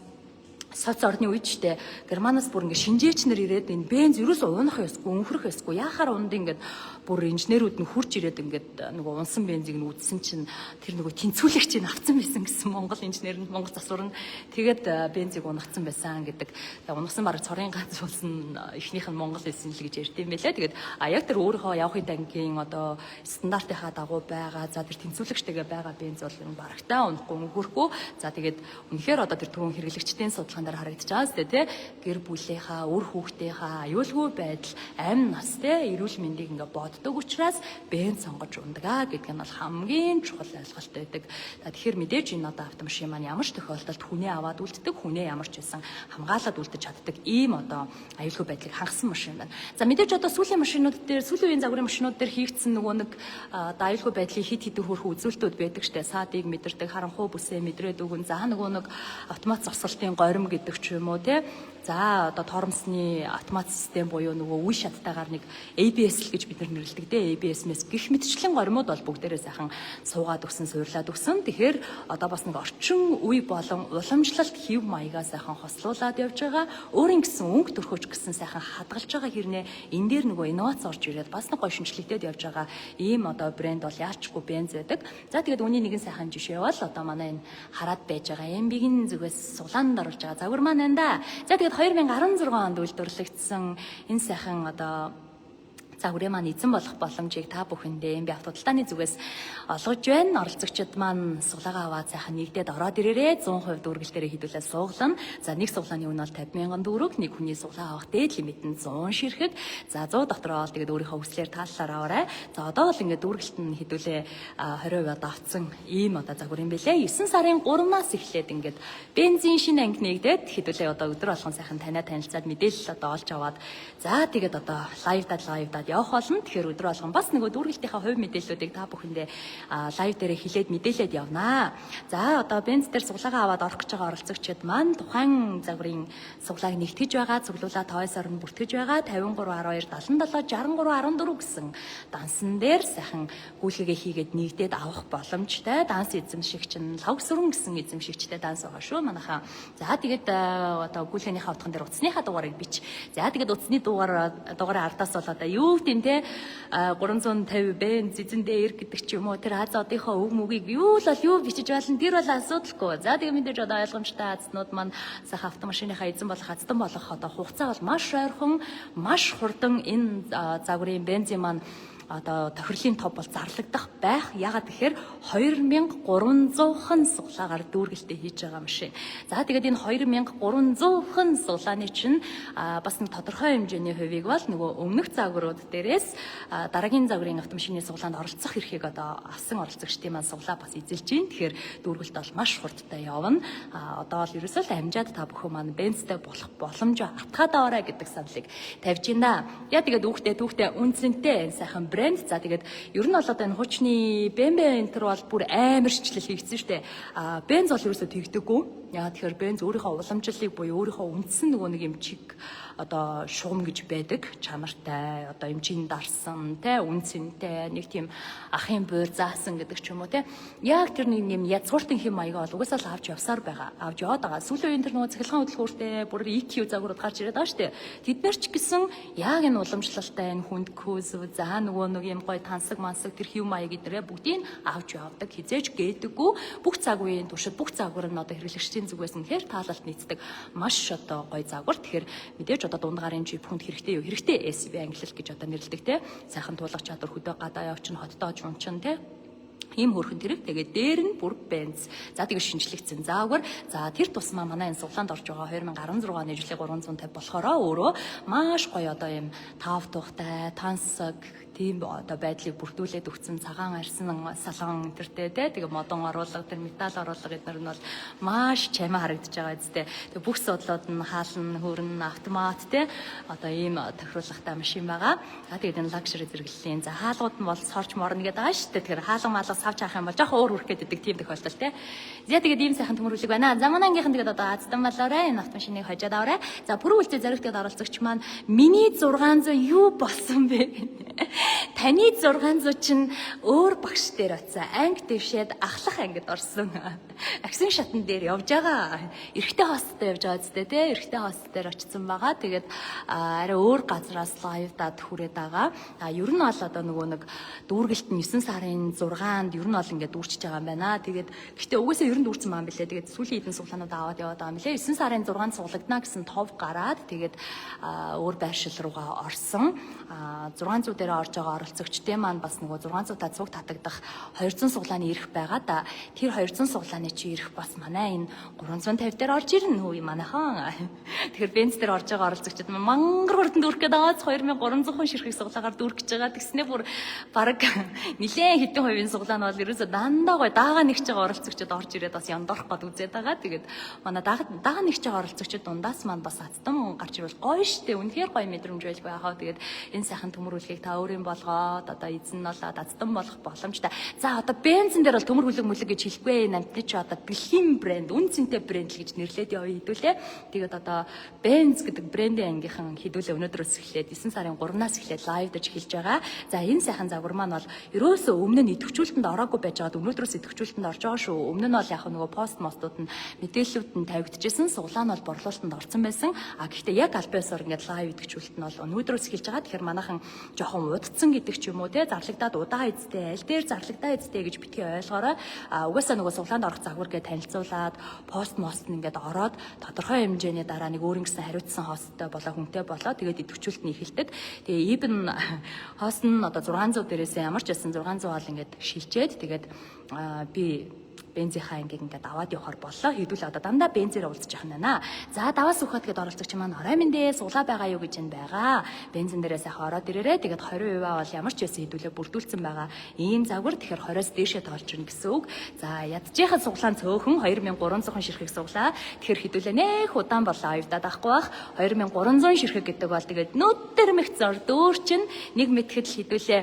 соц орны үед штэ Германаас бүр ингэ шинжээч нар ирээд энэ бенз ерөөсөө унах ёсгүй, өнхрөх ёсгүй. Яахаар унд ингэ бүр инженерүүд нь хурж ирээд ингээд нөгөө унсан бензийг нь үзсэн чинь тэр нөгөө тэнцвүүлэгчийг авцсан байсан гэсэн Монгол инженер нь Монгол засвар нь тэгээд бензийг унагцсан байсан гэдэг. Тэгээд унагсан бараг цорын ганц болсон эхнийх нь Монгол хэлсэн л гэж ярьд юм байлаа. Тэгээд яг тэр өөрийнхөө явах үед ангийн одоо стандартынхаа дагуу байгаа. За тэр тэнцвүүлэгчтэйгээ байгаа бенз бол барагтаа унахгүй, өнхөрөхгүй. За тэгээд үнэхээр одоо тэр түрүүн хэрэглэгчдийн судалгаан дээр харагдаж байгаа сте тий гэр бүлийнхаа, үр хүүхдийнхаа аюулгүй байдал, амь нас тий эрүүл мэндийг ингээ боддог учраас бенз сонгож ундагаа гэдэг нь бол хамгийн чухал ойлголт байдаг. Тэгэхээр мэдээж энэ одоо автомашин маань ямар ч тохиолдолд хүнээ аваад үлддэг, хүнээ ямар ч байсан хамгаалаад үлдэж чаддаг ийм одоо аюулгүй байдлыг хангасан машин байна. За мэдээж одоо сүүлийн машинууд дээр, сүүлийн үеийн загварын машинууд дээр хийгдсэн нөгөө нэг аюулгүй байдлыг хит хитэн хөрхөн үзүүлэлтүүд байдаг штэ. Саадыг мэдэрдэг, харанхуй бүсээ мэдрээд өгөн, за нөгөө нэг автомат завсралтын горим гэдэг ч юм уу тий. За одоо тоормсны автомат систем буюу нөгөө үе шаттайгаар нэг ABS л гэж бид нар нэрлэдэг дээ. ABS-мэс гэх мэтчлэн горимуд бол бүгдээрээ сайхан суугаад өгсөн, суурлаад өгсөн. Тэгэхээр одоо бас нэг орчин үе болон уламжлалт хэв маягаа сайхан хослуулад явж байгаа. Өөрийн гэсэн өнгө төрхөж гэсэн сайхан хадгалж байгаа хэрнээ энэ дээр нөгөө инновац орж ирээд бас нэг гоё шинжилгээтэй явж байгаа ийм одоо брэнд бол яалчгүй бенз байдаг. За тэгээд үүний нэгэн сайхан жишээ бол одоо манай энэ хараад байж байгаа MB-ийн зүгээс сулаанд оруулж байгаа загвар маань энэ да. За тэгээд 2016 онд үйлдвэрлэгдсэн энэ сайхан одоо загварын маань эзэн болох боломжийг та бүхэндээ би автоталтааны зүгээс олгож байна. Оролцогчид маань суглаагаа аваад сайхан нэгдээд ороод ирээрээ 100% дүүргэлтээрээ хідүүлээ сууглана. За нэг суглааны үн бол 50,000 төгрөг, нэг хүний суглаа авах дээд лимит нь 100 ширхэг. За 100 дотроо бол тэгээд өөрийнхөө хүслээр тааллаараа аваарай. За одоо бол ингээд дүүргэлт нь хідүүлээ 20% авцсан ийм одоо загвар юм бэлээ. 9 сарын 3-наас эхлээд ингээд бензин шинэ анги нэгдээд хідүүлээ одоо өдөр болгон сайхан танаа танилцаад мэдээлэл одоо олж аваад за тэгээд одоо лайвдад явах болно. Тэгэхээр өдөр болгон бас нөгөө дүүргэлтийнхаа хувь мэдээллүүдийг та бүхэндээ лайв дээрээ хилээд мэдээлээд явнаа. За одоо бенз дээр суглаагаа аваад орох гэж байгаа оролцогчид маань тухайн загварын суглааг нэгтгэж байгаа, цуглуулаа тойс орн бүртгэж байгаа 53 12 77 63 14 гэсэн дансан дээр сайхан гүйлгээгээ хийгээд нэгдээд авах боломжтой. Данс эзэмшигч нь лавг сүрэн гэсэн эзэмшигчтэй данс байгаа шүү манайхаа. За тэгээд одоо гүйлгээнийхээ утган дээр утасныхаа дугаарыг бич. За тэгээд утасны дугаараа ардаас бол одоо юу гэдэм те 350 бенз эзэндээ ир гэдэг ч юм уу тэр аз одынхоо өг мөгийг юу л юу бичиж болно тэр бол асуудалгүй. За тэгээд мэдээж одоо ойлгомжтой азнууд маань сайхан автомашиныхаа эзэн болох аздан болох одоо хугацаа бол маш ойрхон маш хурдан энэ загварын бензин маань одоо тохирлын топ бол зарлагдах байх. Ягаад гэхээр 2300хан суглаагаар дүүргэлтээ хийж байгаа юм шиг. За тэгээд энэ 2300хан суглааны чинь бас нэг тодорхой хэмжээний хувийг бол нөгөө өмнөх загварууд дээрээс дараагийн загварын автомашины суглаанд оролцох эрхийг одоо авсан оролцогчдын маань суглаа бас эзэлж байна. Тэгэхээр дүүргэлт бол маш хурдтай явна. Одоо бол ерөөсөө л амжаад та бүхэн маань бензтэй болох боломж атгаад аваарай гэдэг саналыг тавьж байна. Яа тэгээд түүхтэй үнцэнтэй сайхан брэнд. За тэгээд ер нь бол одоо энэ хуучны BMW энтер бол бүр амар шийдлэл хийгдсэн шүү дээ. Бенз бол ерөөсөө тэгдэггүй. Яа тэгэхээр бенз өөрийнхөө уламжлалыг буюу өөрийнхөө үндсэн нөгөө нэг юм чиг одоо шугам гэж байдаг. Чанартай, одоо эмчийн дарсан, те үнцэнтэй, нэг тийм ахын буур заасан гэдэг ч юм уу те. Яг тэр нэг юм язгууртын хэм маягаа бол угаасаа л авч явсаар байгаа. Авч яваад байгаа. Сүүлийн үеийн тэр нөгөө цахилгаан хөдөлгөөртэй бүр EQ загварууд гарч ирээд байгаа шүү дээ. Тэднэр ч гэсэн яг энэ уламжлалтай энэ хүнд кузов за нөгөө нэг юм гой тансаг мансаг тэр хэв маяг эдрээ бүгдийг авч явдаг. Хизээж гээдэггүй. Бүх загварын туршид бүх загвар нь одоо хэрэглэгчдийн зүгээс нь хэр таалалт нийцдэг маш одоо гой загвар. Тэгэхээр мэдээж одоо дунд гарын жип хүнд хэрэгтэй юу? Хэрэгтэй SUV ангилал гэж одоо нэрлэдэг те. Сайхан туулах чадвар хөдөө гадаа явчин хотдоо жунчин те. Ийм хөрхөн тэрэг тэгээд дээр нь бүр бенз. За тэгээд шинжлэгдсэн заагвар. За тэр тусмаа манай энэ суглаанд орж байгаа 2016 оны жилийн 350 болохоро өөрөө маш гоё одоо ийм тав тухтай тансаг тийм одоо байдлыг бүрдүүлээд өгсөн цагаан арьсан салон энтертэй тэгээ модон оруулга тэр металл оруулга эдгээр нь бол маш чамаа харагдаж байгаа үстэй. Тэгээ бүх судлууд нь хаална хөрн автомат те одоо ийм тохируулгатай машин байгаа. За тэгээд энэ лакшери зэрэглэлийн за хаалгууд нь бол сорч морно гэдэг байгаа шүү дээ. Тэгэхээр хаалга маалга савч авах юм бол жоохон өөр үрх гэдэг тийм тохиолдол те. За тэгээд ийм сайхан төмөрүүлэг байна. За манай ангийнхан тэгээд одоо аздан болоорой энэ автомашиныг хожоод аваарай. За пүрэв үлцээ зоригтод оролцогч маань миний 600 юу болсон бэ? Таны 600 чинь өөр багш дээр оцсон. Анги дэвшээд ахлах ангид орсон. Аксын шатн дээр явж байгаа. Эрэгтэй хостод явж байгаа зү тэ. Эрэгтэй хост дээр очсон байгаа. Тэгээд арай өөр газраас лайвдад хүрээд байгаа. Ер нь бол одоо нөгөө нэг дүүргэлт нь 9 сарын 6-нд ер нь бол ингээд дүүрчиж байгаа юм байна. Тэгээд гэхдээ угаасаа ер нь дүүрсэн байгаа юм билээ. Тэгээд сүүлийн хэдэн суглаанууд аваад яваад байгаа юм билээ. 9 сарын 6-нд суглагдана гэсэн тов гараад тэгээд өөр байршил руугаа орсон. 600 дээр орж байгаа оролцогчдын маань бас нөгөө 600-та цуг татагдах 200 суглааны ирэх байгаа да. Тэр 200 суглааны чи ирэх бас манай энэ 350 дээр орж ирнэ хөө манайхан. Тэгэхээр бенз дээр орж байгаа оролцогчдод мангар хурдан дүүрэх гээд байгаа 2300 хүн ширхэг суглаагаар дүүрэх гэж байгаа. Тэгснээ бүр баг нилээн хэдэн хувийн суглаан бол ерөөсө дандаа гой даага нэгж байгаа оролцогчдод орж ирээд бас яндорох гээд үзээд байгаа. Тэгээд манай даага нэгж байгаа оролцогчдод дундаас маань бас аздан гарч ирвэл гоё штэ. Үнэхээр гоё мэдрэмж байлгүй яхаа. Тэгээд энэ сайхан төмөрүүлгийг та өөрийн болгоод одоо эзэн нь болоод аздан болох боломжтой. За одоо бензин дээр бол төмөр хүлэг мүлэг гэж хэлэхгүй намтны чи одоо бэлгийн брэнд, үнцэнтэй брэнд л гэж нэрлээд явъя хэдүүлээ. Тэгээд одоо Benz гэдэг брендийн ангийнхан хэдүүлээ өнөөдрөөс эхлээд 9 сарын 3-наас эхлээд лайвдж эхэлж байгаа. За энэ сайхан загвар маань бол ерөөсөө өмнө нь идэвхжүүлэлтэнд ороогүй байж байгаад өнөөдрөөс идэвхжүүлэлтэнд орж байгаа шүү. Өмнө нь бол яг нөгөө пост мостууд нь мэдээллүүд нь тавигдчихсэн, суглаа нь бол борлуулалтанд орсон байсан. Гэхдээ яг аль биесээр ингээд лайв идэвхжүүлэлт нь бол өнөөдрөөс эхэлж байгаа. Тэгэхээр манайхан жоохон удацсан гэдэг ч юм уу те зарлагдаад удаа эзтэй аль дээр зарлагдаа эзтэй гэж битгий ойлгоорой. Угаасаа нөгөө суглаанд орох загвар гэж танилцуулаад пост мост ингээд ороод тодорхой хэмжээний дараа нэг өөр ингэсэн хариуцсан хосттой болоо хүнтэй болоо тэгээд идэвхжүүлэлт нь эхэлдэг. Тэгээ even хост нь одоо 600 дээрээс ямар ч байсан 600 бол ингээд шилжээд тэгээд би бензийнхаа ингээд аваад явахаар боллоо. Хэдүүл одоо дандаа бензээр уулзчих юм байна. За даваас үхээд гээд оролцогч маань орой минь дээ суглаа байгаа юу гэж энэ байгаа. Бензин дээрээс яхаа ороод ирээрээ тэгээд 20% бол ямар ч байсан хэдүүлээ бүрдүүлсэн байгаа. Ийм загвар тэгэхээр 20-оос дээшээ тоолчихно гэсэн үг. За ядчихад суглаан цөөхөн 2300 ширхэг суглаа. Тэгэхээр хэдүүлээ нэх удаан болоо аюудаад авахгүй бах. 2300 ширхэг гэдэг бол тэгээд нүдтэр мэх зор дөөр чинь нэг мэтгэл хэдүүлээ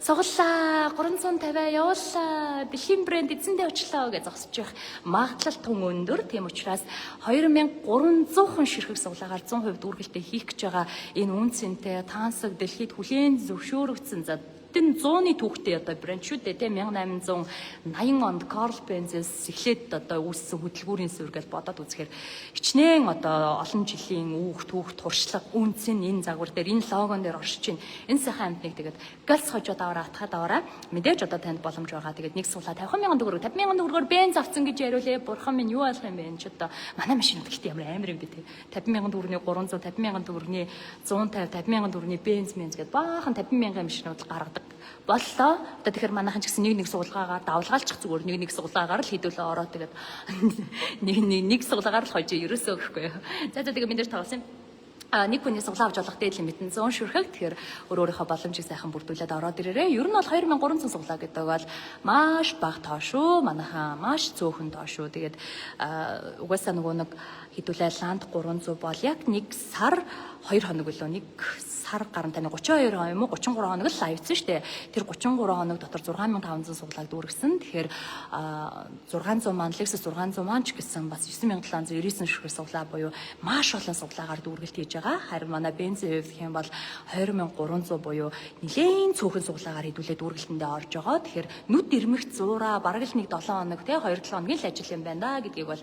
суглаа 350 явууллаа дэлхийн брэнд эзэндээ очлоо гэж зогсож байх магадлал тун өндөр. Тийм учраас 2300 ширхэг суглаагаар 100% дүүргэлтээ хийх гэж байгаа энэ үнцэнтэй тансаг дэлхийд хүлээн зөвшөөрөгдсөн за 100-ны түүхтэй одоо брэнд шүү дээ тийм 1880 онд Карл Бензээс эхлээд одоо үүссэн хөдөлгүүрийн суурь гэж бодоод үзэхээр хичнээн одоо олон жилийн үүх түүх туршлага үнцэн энэ загвар дээр энэ логон дээр оршиж байна. Энэ сайхан амтныг тэгээд галс хожоод аваад атгаад аваараа мэдээж одоо танд боломж байгаа. Тэгээд нэг суглаа 50,000 төгрөг 50,000 төгрөгөөр бенз авсан гэж яриулээ. Бурхан минь юу болох юм бэ? Ч одоо манай машин гэдэгт ямар амар юм бэ те. 50,000 төгрөгийн 300 50,000 төгрөгийн 150 50,000 төгрөгийн бенз гэдэг баахан 50,000 машинууд гаргадаг боллоо. Одоо тэгэхээр манайхан ч гэсэн нэг сугалгаагаар давлгаалчих зүгээр нэг сугалгаагаар л хідүүлээ ороо тэгээд нэг сугалгаагаар л хожиж ерөөсөө өгөхгүй. За тэгээд бид нэр тоглосон юм. Нэг хүний суглаа авч болох дээд лимит нь 100 ширхэг. Тэгэхээр өөрийнхөө боломжийг сайхан бүрдүүлээд ороод ирээрээ. Ер нь бол 2300 суглаа гэдэг бол маш бага тоо шүү. Манайхаа маш цөөхөн тоо шүү. Тэгээд угаасаа нөгөө нэг хэдүүлээ ланд 300 бол яг нэг сар 2 хоног үлээ нэг сар гарантай 32 хоног юм уу 33 хоног л авчихсан шүү дээ. Тэр 33 хоног дотор 6500 суглааг дүүргэсэн. Тэгэхээр 600 маань Lexus 600 маань ч гэсэн бас 9799 ширхэг суглаа буюу маш олон суглаагаар дүүргэлт хийж байгаа. Харин манай бензин хувьд гэх юм бол 20300 буюу нэлээд цөөхөн суглаагаар хэдүүлээ дүүргэлтэндээ орж байгаа. Тэгэхээр нүд ирмэгт зуураа бараг л нэг 7 хоног те 2-7 хоногийн л ажил юм байна да гэдгийг бол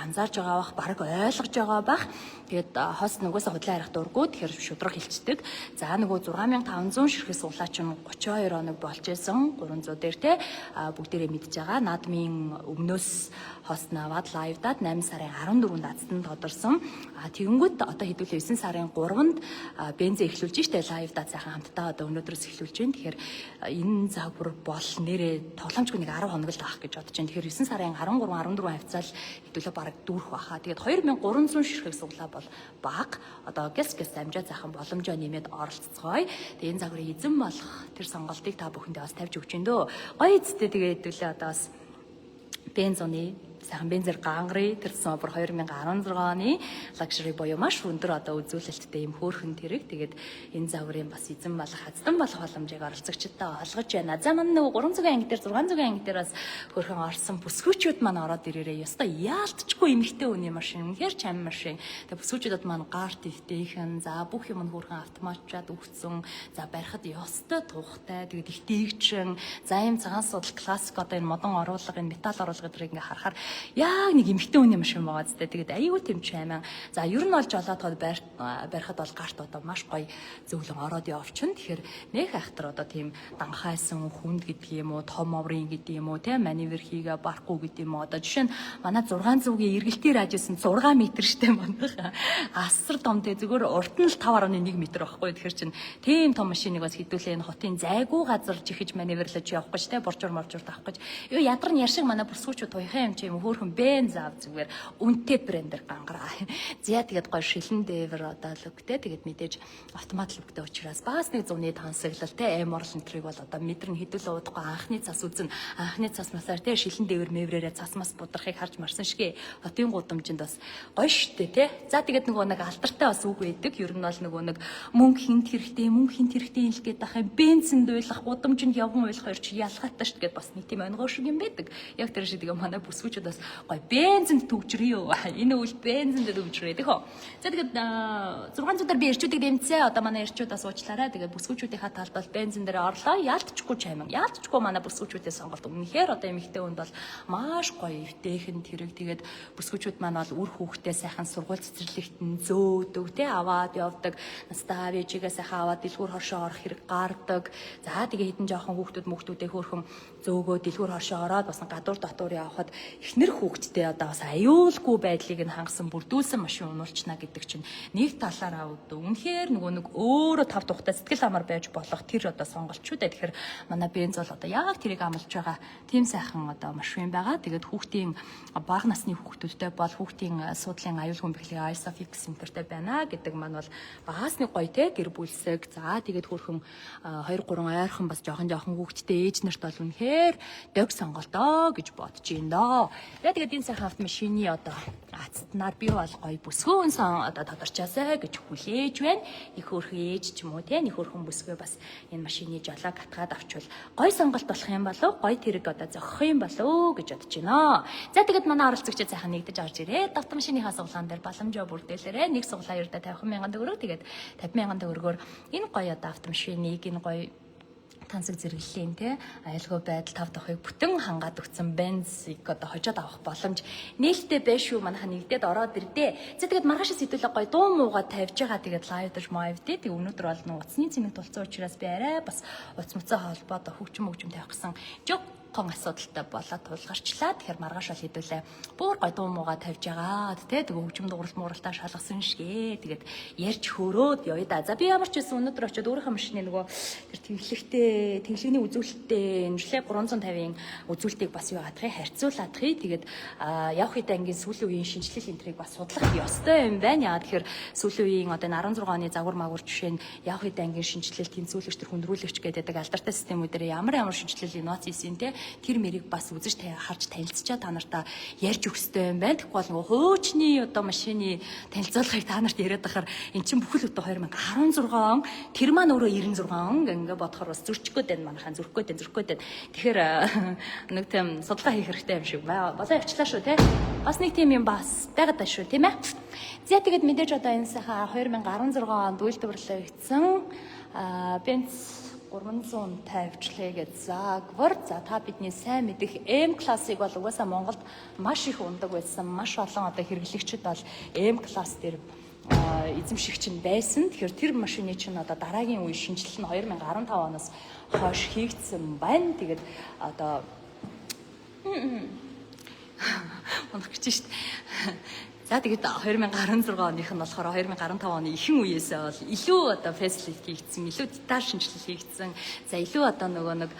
анзаарж байгаа бах бараг ойлгож байгаа бах. Тэгээд хост нугасаа худлаа ярих дурггүй тэгэхээр шудраг хилчдэг. За нөгөө 6500 ширхэг суглаа чинь 32 хоног болж исэн 300 дээр те бүгдээрээ мэдж байгаа. Наадмын өмнөөс хост наваад лайвдаад 8 сарын 14-нд азтанд тодорсон. Тэгэнгүүт одоо хэдүүлээ 9 сарын 3-нд бензин эхлүүлж штэ лайвдаад сайхан хамтдаа одоо өнөөдрөөс эхлүүлж байна. Тэгэхээр энэ загвар бол нэрээ тоглоомжгүй нэг 10 хоног л авах гэж бодож байна. Тэгэхээр 9 сарын 13 14 хавцаал хэдүүлээ бараг дүүрэх баха. Тэгээд 2300 ширхэг суглаа бол баг одоо гэс амжаа заахан боломжоо нэмээд оролцгоё. Тэгээд энэ загварыг эзэн болох тэр сонголтыг та бүхэндээ бас тавьж өгч байна дөө. Гоё эцтэй тэгээд хэдүүлээ одоо бас бензоны сайхан бензэр гангри тэрсэн бүр 2016 оны лакшери боёо маш өндөр одоо үзүүлэлттэй юм хөөрхөн тэрэг. Тэгээд энэ загварын бас эзэн болох хаздан болох боломжийг оролцогчдод олгож байна. За манай нөгөө 300 анги дээр 600 анги дээр бас хөөрхөн орсон бүсгүүчүүд маань ороод ирээрээ ёстой яалтчгүй эмхтэй үний машин үнэхээр чам машин. Тэгээд бүсгүүчүүдэд маань гарт ивтэйхэн за бүх юм нь хөөрхөн автоматчаад өгсөн. За барихад ёстой тухтай тэгээд их дэгчин за юм цагаан судал классик одоо энэ модон оруулга энэ металл оруулга гэдэг ингээ харахаар яг нэг эмхтэй үний машин байгаа зү. Тэгээд аюу тэмч аймаа. За ер нь бол жолоотод барихад бол гарт одоо маш гоё зөвлөн ороод явчихна. Тэгэхээр нэх айхтар одоо тийм данхайсан хүнд гэдэг юм уу, том оврын гэдэг юм уу, тийм маневр хийгээ барахгүй гэдэг юм уу. Одоо жишээ нь манай 600-гийн эргэлтээр ажижсэн 6 м штэ манайха. Асар томтэй зүгээр урт нь л 5.1 м байхгүй. Тэгэхээр чин тийм том машиныг бас хэдүүлээ энэ хотын зайгүй газар жихэж маневрлаж явах гэж тийм борчуур морчуур тавах гэж. Юу ядар нь яшиг манай бүсгүүчүүд туяхан юм чи юм хөөрхөн бенз ав зүгээр үнэтэй брендээр гангараа. Зя тэгээд гоё шилэн дээвэр одоо лүгтэй тэгээд мэдээж автомат лүгтэй учраас бас нэг 100-ны тансаглал те эморл энтриг бол одоо мэдэрн хэдүүлээ удахгүй анхны цас үзэн анхны цас масаар те шилэн дээвэр мэврээрээ цас мас будрахыг харж марсан шигэ хотын гудамжинд бас гоё штэ те. За тэгээд нөгөө нэг алдартай бас үг байдаг. Ер нь бол нөгөө нэг мөнгө хинт хэрэгтэй инл гээд ах юм бензинд уйлах гудамжинд явган уйлах хоёр чи ялгаатай штэ гэд бас нэг тийм өнгөө шиг юм байдаг. Яг тэр шиг тэгээ манай бүсгүүчүүд бас гой бензинд төгжрөө юу. Энэ үйл бензинд төгжрөө тэхөө. За тэгээд 600-аар би ирчүүдийг дэмцээ. Одоо манай ирчүүдээс уучлаарай. Тэгээд бүсгүүчүүдийнхаа талд бол бензин дээр орлоо. Яалтчгүй чайман. Яалтчгүй манай бүсгүүчүүдийн сонголт. Үнэхээр одоо эмэгтэй хүнд бол маш гоё өвтэйхэн тэрэг. Тэгээд бүсгүүчүүд маань бол үр хүүхдээ сайхан сургууль цэцэрлэгт нь зөөдөг тий аваад явдаг. Настаа вэжигээ сайхан аваад дэлгүүр хоршоо орох хэрэг гардаг. За тэгээ хэдэн жоохон хүүхдүүдээ хөөрхөн зөөгөө дэлгүүр хоршоо ороод бас гадуур дотуур явхад эхнэр хүүхдтэй одоо бас аюулгүй байдлыг нь хангасан бүрдүүлсэн машин унуулчна гэдэг чинь нэг талаараа үнэхээр нэг өөрөө тав тухтай сэтгэл амар байж болох тэр одоо сонголт шүү дээ. Тэгэхээр манай бенз бол одоо яг тэрийг амлаж байгаа тийм сайхан одоо машин байгаа. Тэгээд хүүхдийн бага насны хүүхдүүдтэй бол хүүхдийн суудлын аюулгүй бэхлийг ISOFIX центртэй байна гэдэг маань бол багаас нэг гоё те гэр бүлсэг. За тэгээд хөөрхөн 2 3 ойрхон бас жоохон хүүхдтэй ээж нарт бол үнэхээр дог сонголтоо гэж бодож байна доо. Тэгээд энэ сайхан автомашины одоо ацтнаар би бол гоё бүсгүүн сон одоо тодорчаасаа гэж хүлээж байна. Их хөөрхөн ээж ч юм уу те нэг хөөрхөн бүсгүй бас энэ машины жолоо гатгаад авчвал гоё сонголт болох юм болов гоё тэрэг одоо зохих юм болов гэж бодож байна. За тэгээд манай оролцогчид сайхан нэгдэж орж ирээ. Автомашиныхаа суглаан дээр боломжоо бүрдүүлээрэ. Нэг суглаа ердөө 50,000 төгрөг. Тэгээд 50,000 төгрөгөөр энэ гоё одоо автомашиныг энэ гоё тансаг зэрэглэлийн те аюулгүй байдал тав дахыг бүтэн хангаад өгсөн бензийг одоо хожоод авах боломж нээлттэй байш шүү манайха нэгдээд ороод ирдээ. За тэгээд маргааш сэдвүүлээ гоё дуу муугаа тавьж байгаа. Тэгээд лайвдж мавдээ. Тэг өнөөдөр бол утасны цэмэг тулцсан учраас би арай бас утас мөцөө холбоод хөгжим тавих гэсэн хон асуудалтай болоод тулгарчлаа. Тэгэхээр маргааш бол хэдүүлээ бүр гоё дуу муугаа тавьж агаад те тэг хөгжим дууралт мууралтаа шалгасан шигээ. Тэгээд ярьж хөөрөөд явъя да. За би ямар ч байсан өнөөдөр очиод өөрийнхөө машины нөгөө тэр тэнхлэгний үзүүлэлттэй NLE 350-ын үзүүлэлтийг бас юу аадахыг харьцуулаадахыг. Тэгээд явах хэд ангийн сүүлийн үеийн шинжилэл энтрийг бас судлах ёстой юм байна. Яа тэгэхээр сүүлийн үеийн одоо 16 оны загвар магвар жишээ нь явах хэд ангийн шинжилэл тэнцвүүлэгч төр хүндрүүлэгч гэдэг алдартай системүүдээр ямар шинжилэл инновац хийсэн те тэр мэрийг бас үзэж харж танилцчаа та нартаа ярьж өгстэй юм байна. Тэгэхгүй бол нөгөө хуучны одоо машины танилцуулгыг та нарт яриад байхаар эн чинь бүхэл бүтэн 2016 он тэр маань өөрөө 96 он ингээ бодохоор бас зөрчихгүй дээ манайхан зөрөхгүй дээ. Тэгэхээр нэг тийм судалгаа хийх хэрэгтэй юм шиг болоо явчлаа шүү те. Бас нэг тийм юм бас байгаад байна шүү тийм ээ. За тэгээд мэдээж одоо энэ сайхан 2016 онд үйлдвэрлэлээ хийсэн бенз 350 гэж загвар. За та бидний сайн мэдих M классыг бол угаасаа Монголд маш их ундаг байсан. Маш олон одоо хэрэглэгчид бол M класс дээр эзэмшигч нь байсан. Тэгэхээр тэр машины чинь одоо дараагийн үе шинжилэл нь 2015 оноос хойш хийгдсэн байна. Тэгээд одоо унах гэж шүү дээ. За тэгээд 2016 оных нь болохоор 2015 оны ихэнх үеэсээ бол илүү одоо фэйслифт хийгдсэн, илүү деталь шинжилэл хийгдсэн. За илүү одоо нөгөө нэг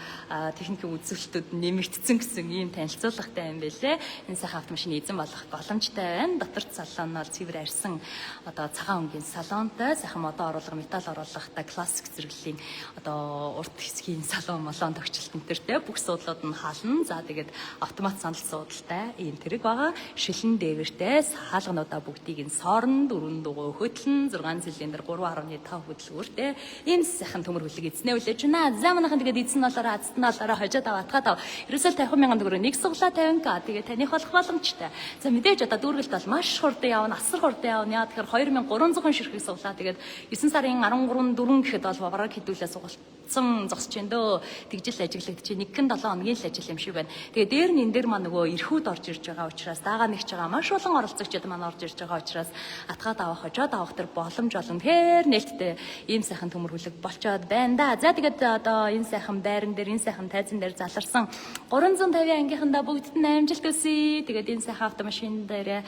техникийн үзүүлэлтүүд нэмэгдсэн гэсэн ийм танилцуулгатай юм байлээ. Энэ сайхан автомашины эзэн болох боломжтой байна. Доторч салон нь бол цэвэр арьсан одоо цагаан өнгийн салонтой, сайхан модон оруулга, металл оруулгатай классик зэрэглэлийн одоо урт хэсгийн салон молон тогтчлт энтертэй бүх суудлууд нь хална. За тэгээд автомат санал суудалтай ийм тэрэг байгаа. Шилэн дээвэртэй хаалгануудаа бүгдийг нь сорн 4 дугуй хөдлөн 6 цилиндр 3.5 хөдөлгөөртэй ийм сайхан төмөр хүлэг эзнээ үлээж байна. За манайхан тэгээд эзэн болоороо азд нь болоороо хожоод аваатгаад ерөөсөө 50,000 төгрөг нэг суглаа 50к тэгээд таних болох боломжтой. За мэдээж одоо дүүргэлт бол маш хурдан явна, асар хурдан явна. Яа тэгэхээр 2300 ширхэг суглаа. Тэгээд 9 сарын 13 4 гэхэд бол бараг хэдүүлээ сугалцсан зогсож байна дөө. Тэгжил ажиглагдчих чинь 1-7 хоногийн л ажил юм шиг байна. Тэгээд дээр нь энэ дээр маань нөгөө эрхүүд орж ирж байгаа учраас дагаа нэгж байгаа маш олон оролцогчид маань орж ирж байгаа учраас атгаад авах, хожоод авах төр боломж олон тэгэхээр нээлттэй ийм сайхан төмөр хүлэг болчоод байна да. За тэгээд одоо энэ сайхан байран дээр, энэ сайхан тайзан дээр заларсан 350 ангийнхандаа бүгдд нь амжилт хүсье. Тэгээд энэ сайхан автомашин дээр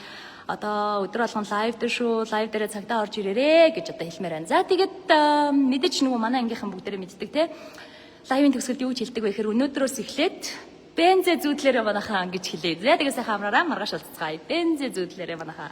одоо өдөр болгон лайв дээр шүү, лайв дээр цагтаа орж ирээрээ гэж одоо хэлмээр байна. За тэгээд мэдээч нөгөө манай ангийнхан бүгдээрээ мэддэг те. Лайвын төгсгөлд юу гэж хэлдэг вэ гэхээр өнөөдрөөс эхлээд бензэ зүүдлээрээ манайхаа гэж хэлээ. За тэгээд сайхан амраараа маргааш уулзцгаая. Бензэ зүүдлээрээ манайхаа